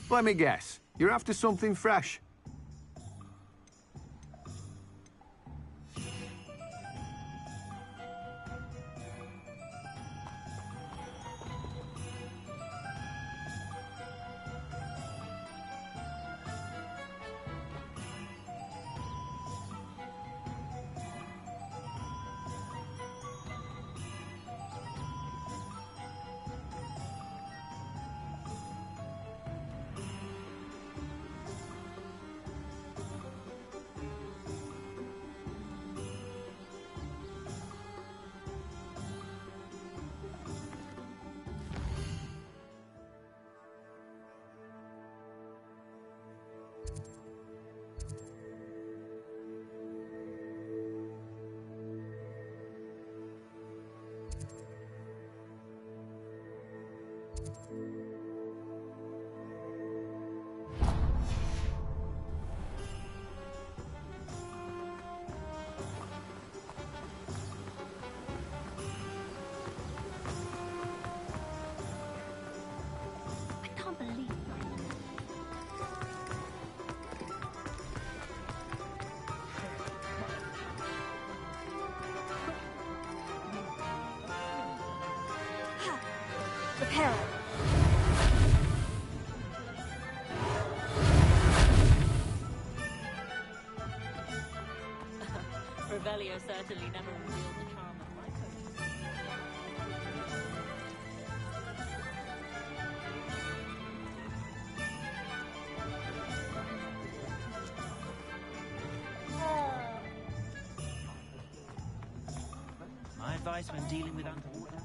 Let me guess. You're after something fresh. I can't believe Prepare it. Revelio certainly never revealed the charm of my coat. My advice when dealing with underwater.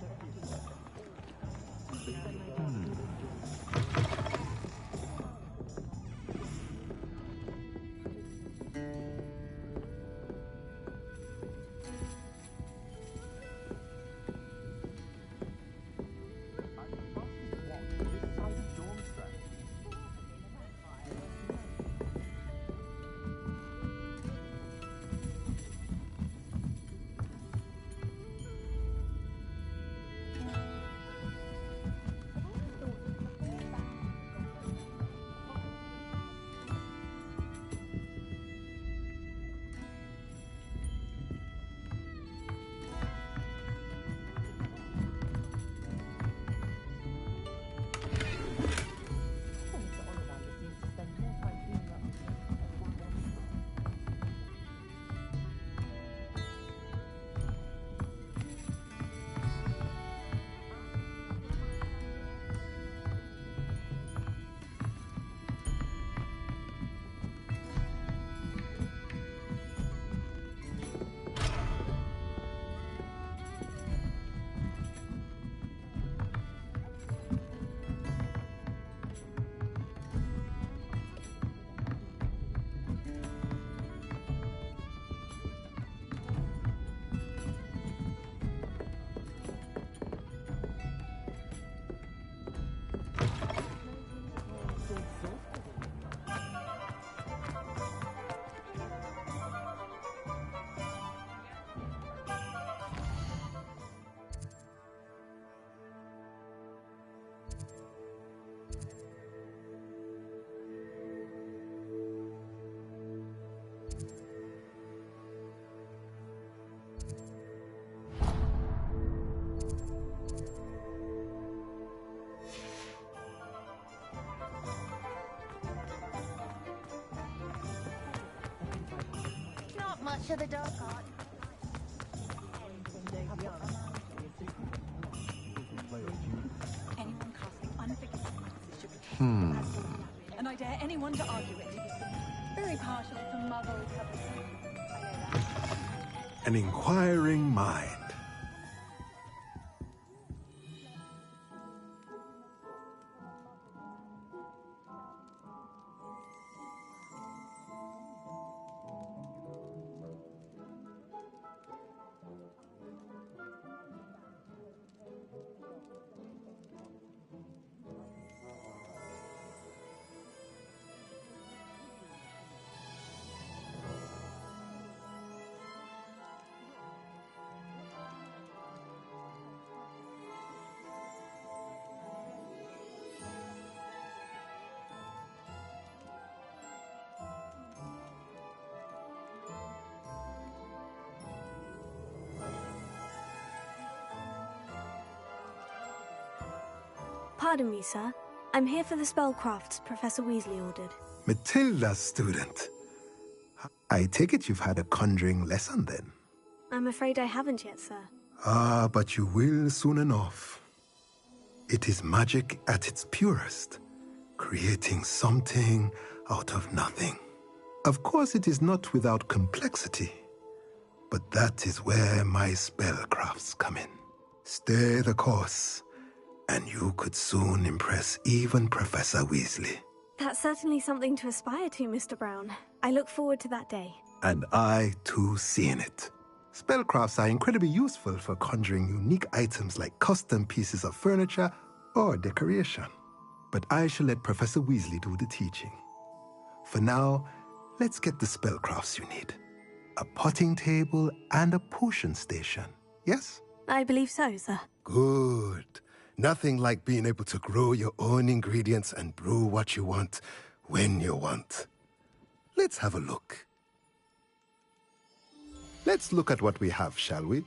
Not much of the dark art. Anyone casting unforgiving practices should be and I dare anyone to argue it. Very partial to muddled purposes. An inquiring mind. Pardon me, sir. I'm here for the spellcrafts Professor Weasley ordered. Matilda, student. I take it you've had a conjuring lesson then? I'm afraid I haven't yet, sir. Ah, but you will soon enough. It is magic at its purest, creating something out of nothing. Of course, it is not without complexity, but that is where my spellcrafts come in. Stay the course, and you could soon impress even Professor Weasley. That's certainly something to aspire to, Mr. Brown. I look forward to that day. And I, too, seeing it. Spellcrafts are incredibly useful for conjuring unique items like custom pieces of furniture or decoration. But I shall let Professor Weasley do the teaching. For now, let's get the spellcrafts you need. A potting table and a potion station, yes? I believe so, sir. Good. Nothing like being able to grow your own ingredients and brew what you want, when you want. Let's have a look. Let's look at what we have, shall we?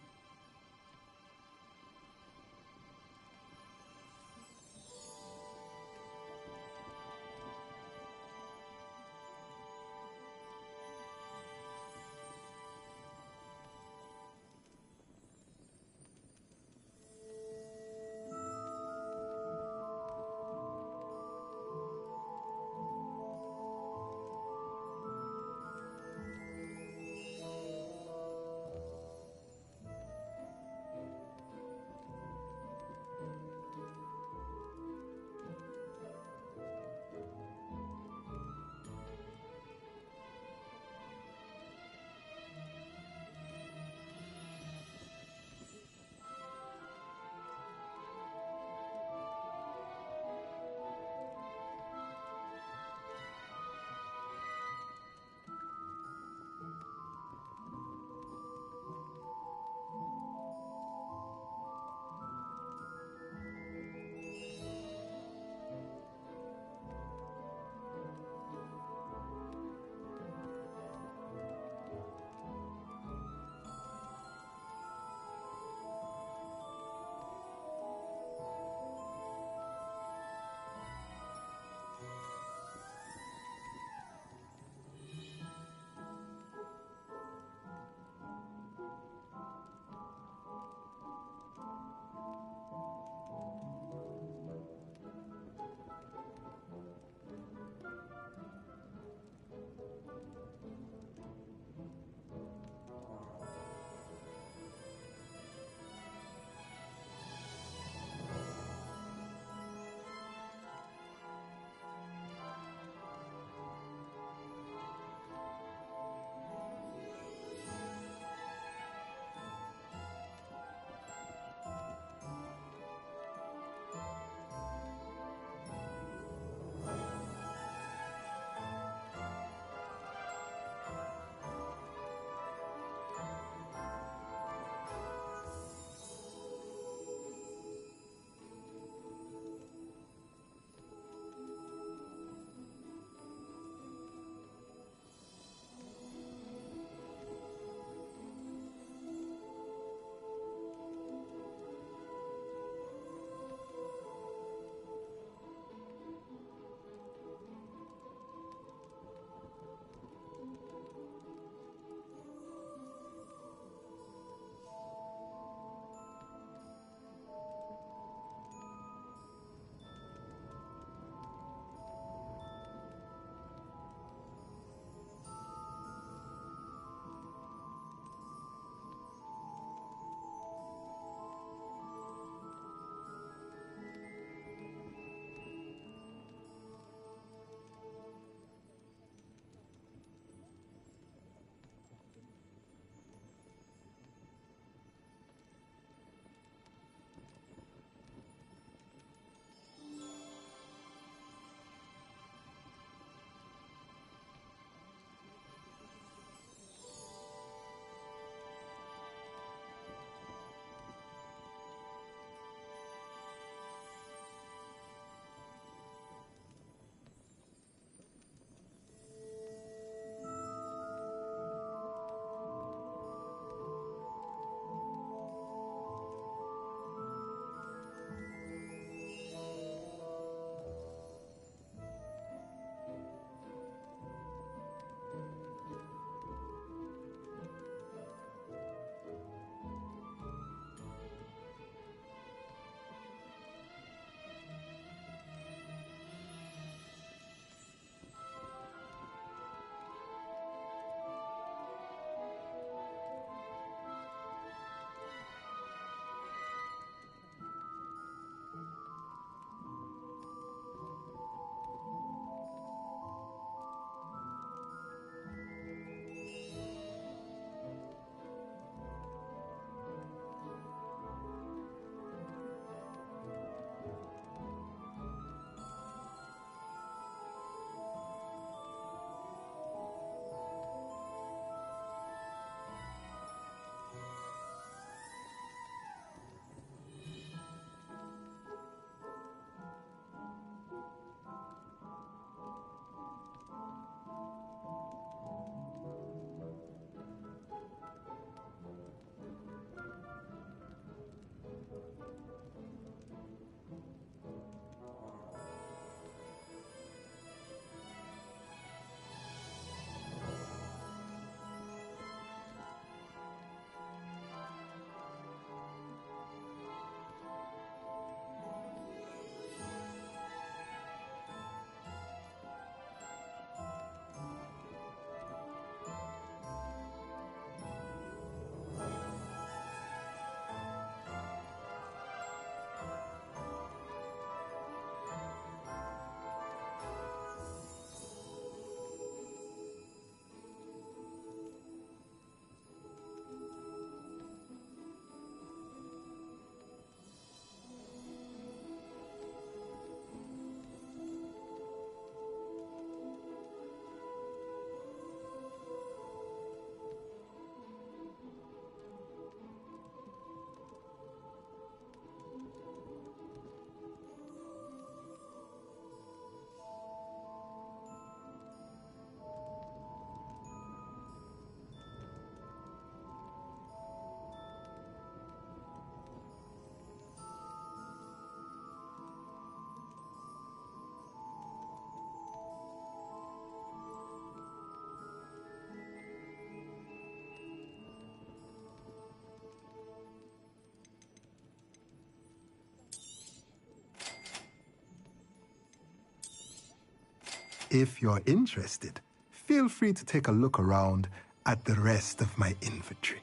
If you're interested, feel free to take a look around at the rest of my inventory.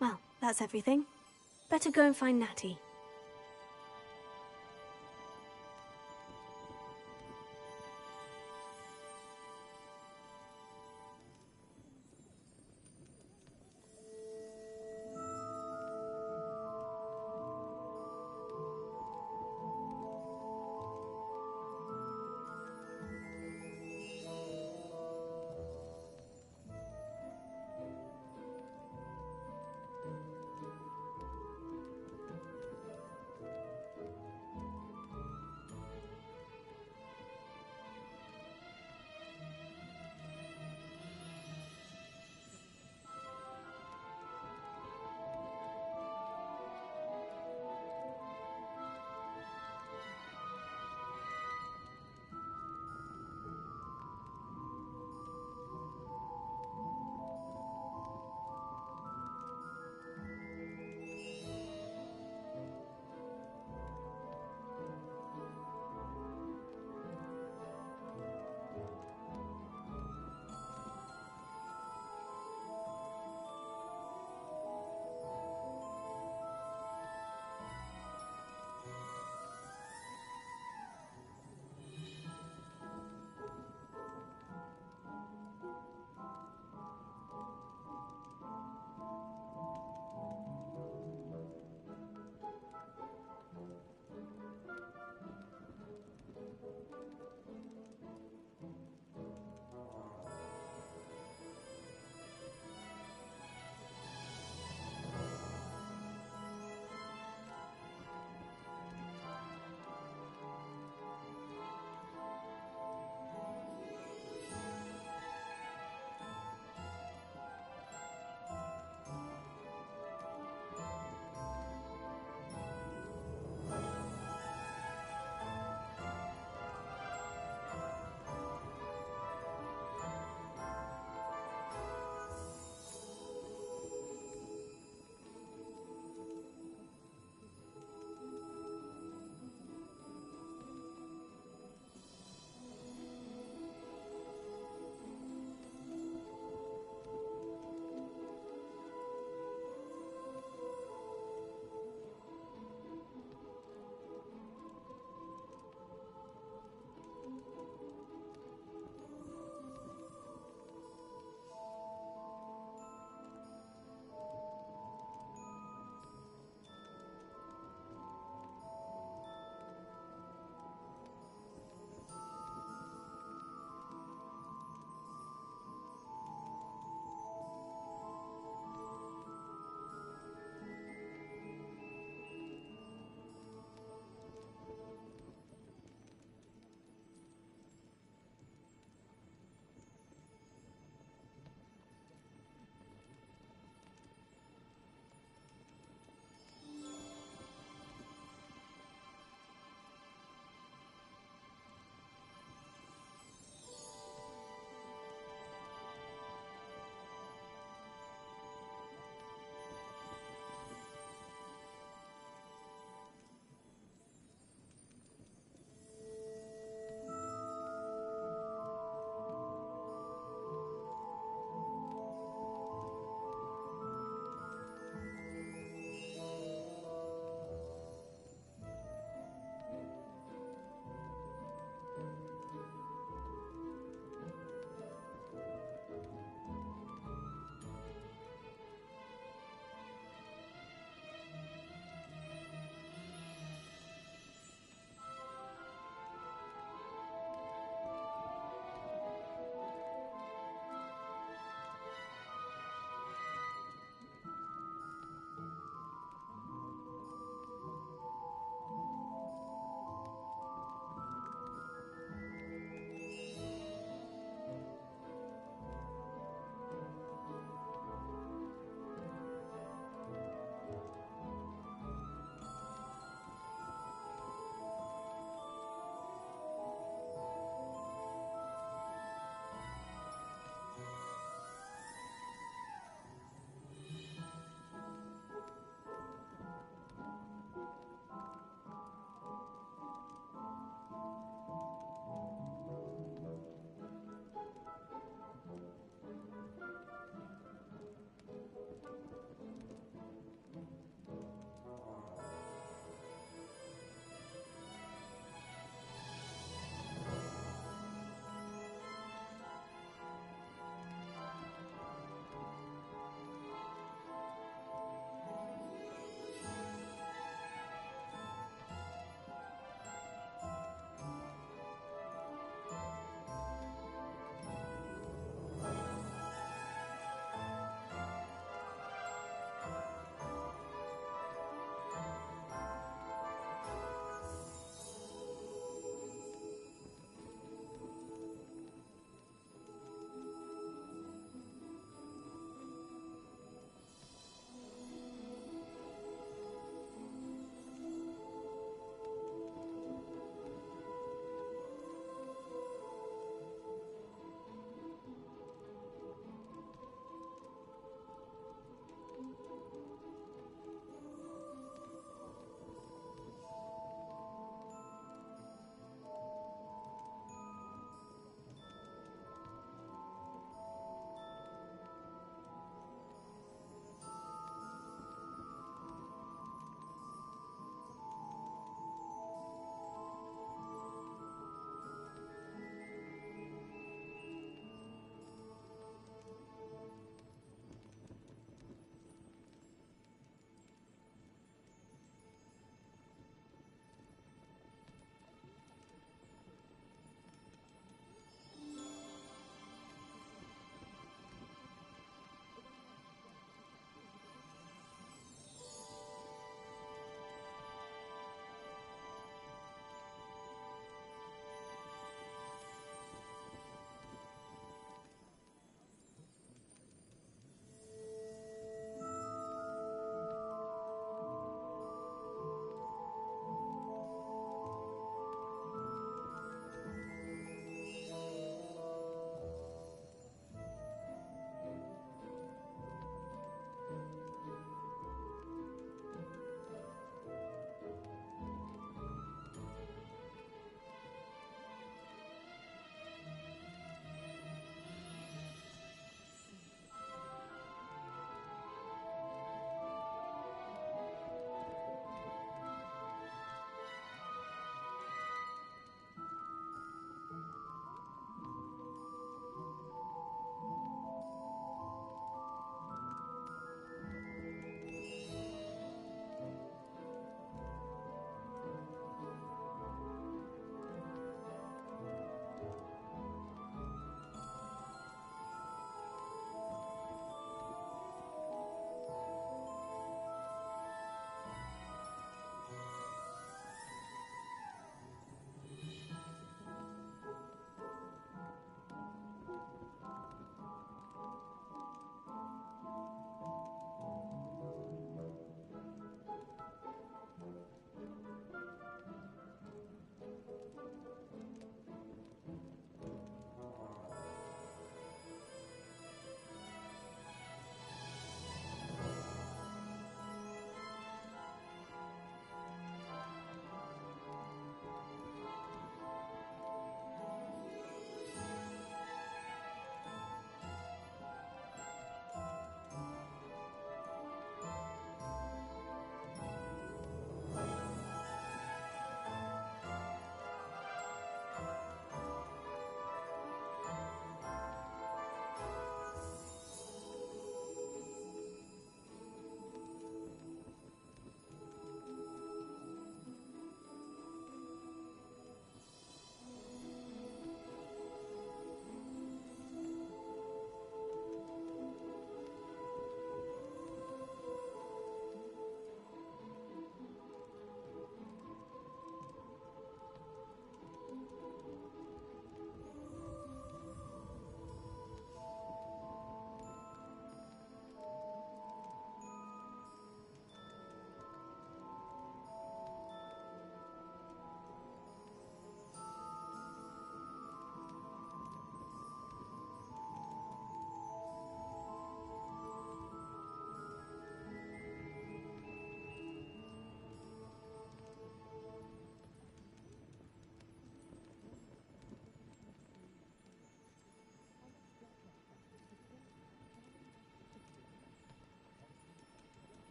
Well, that's everything. Better go and find Natty.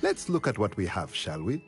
Let's look at what we have, shall we?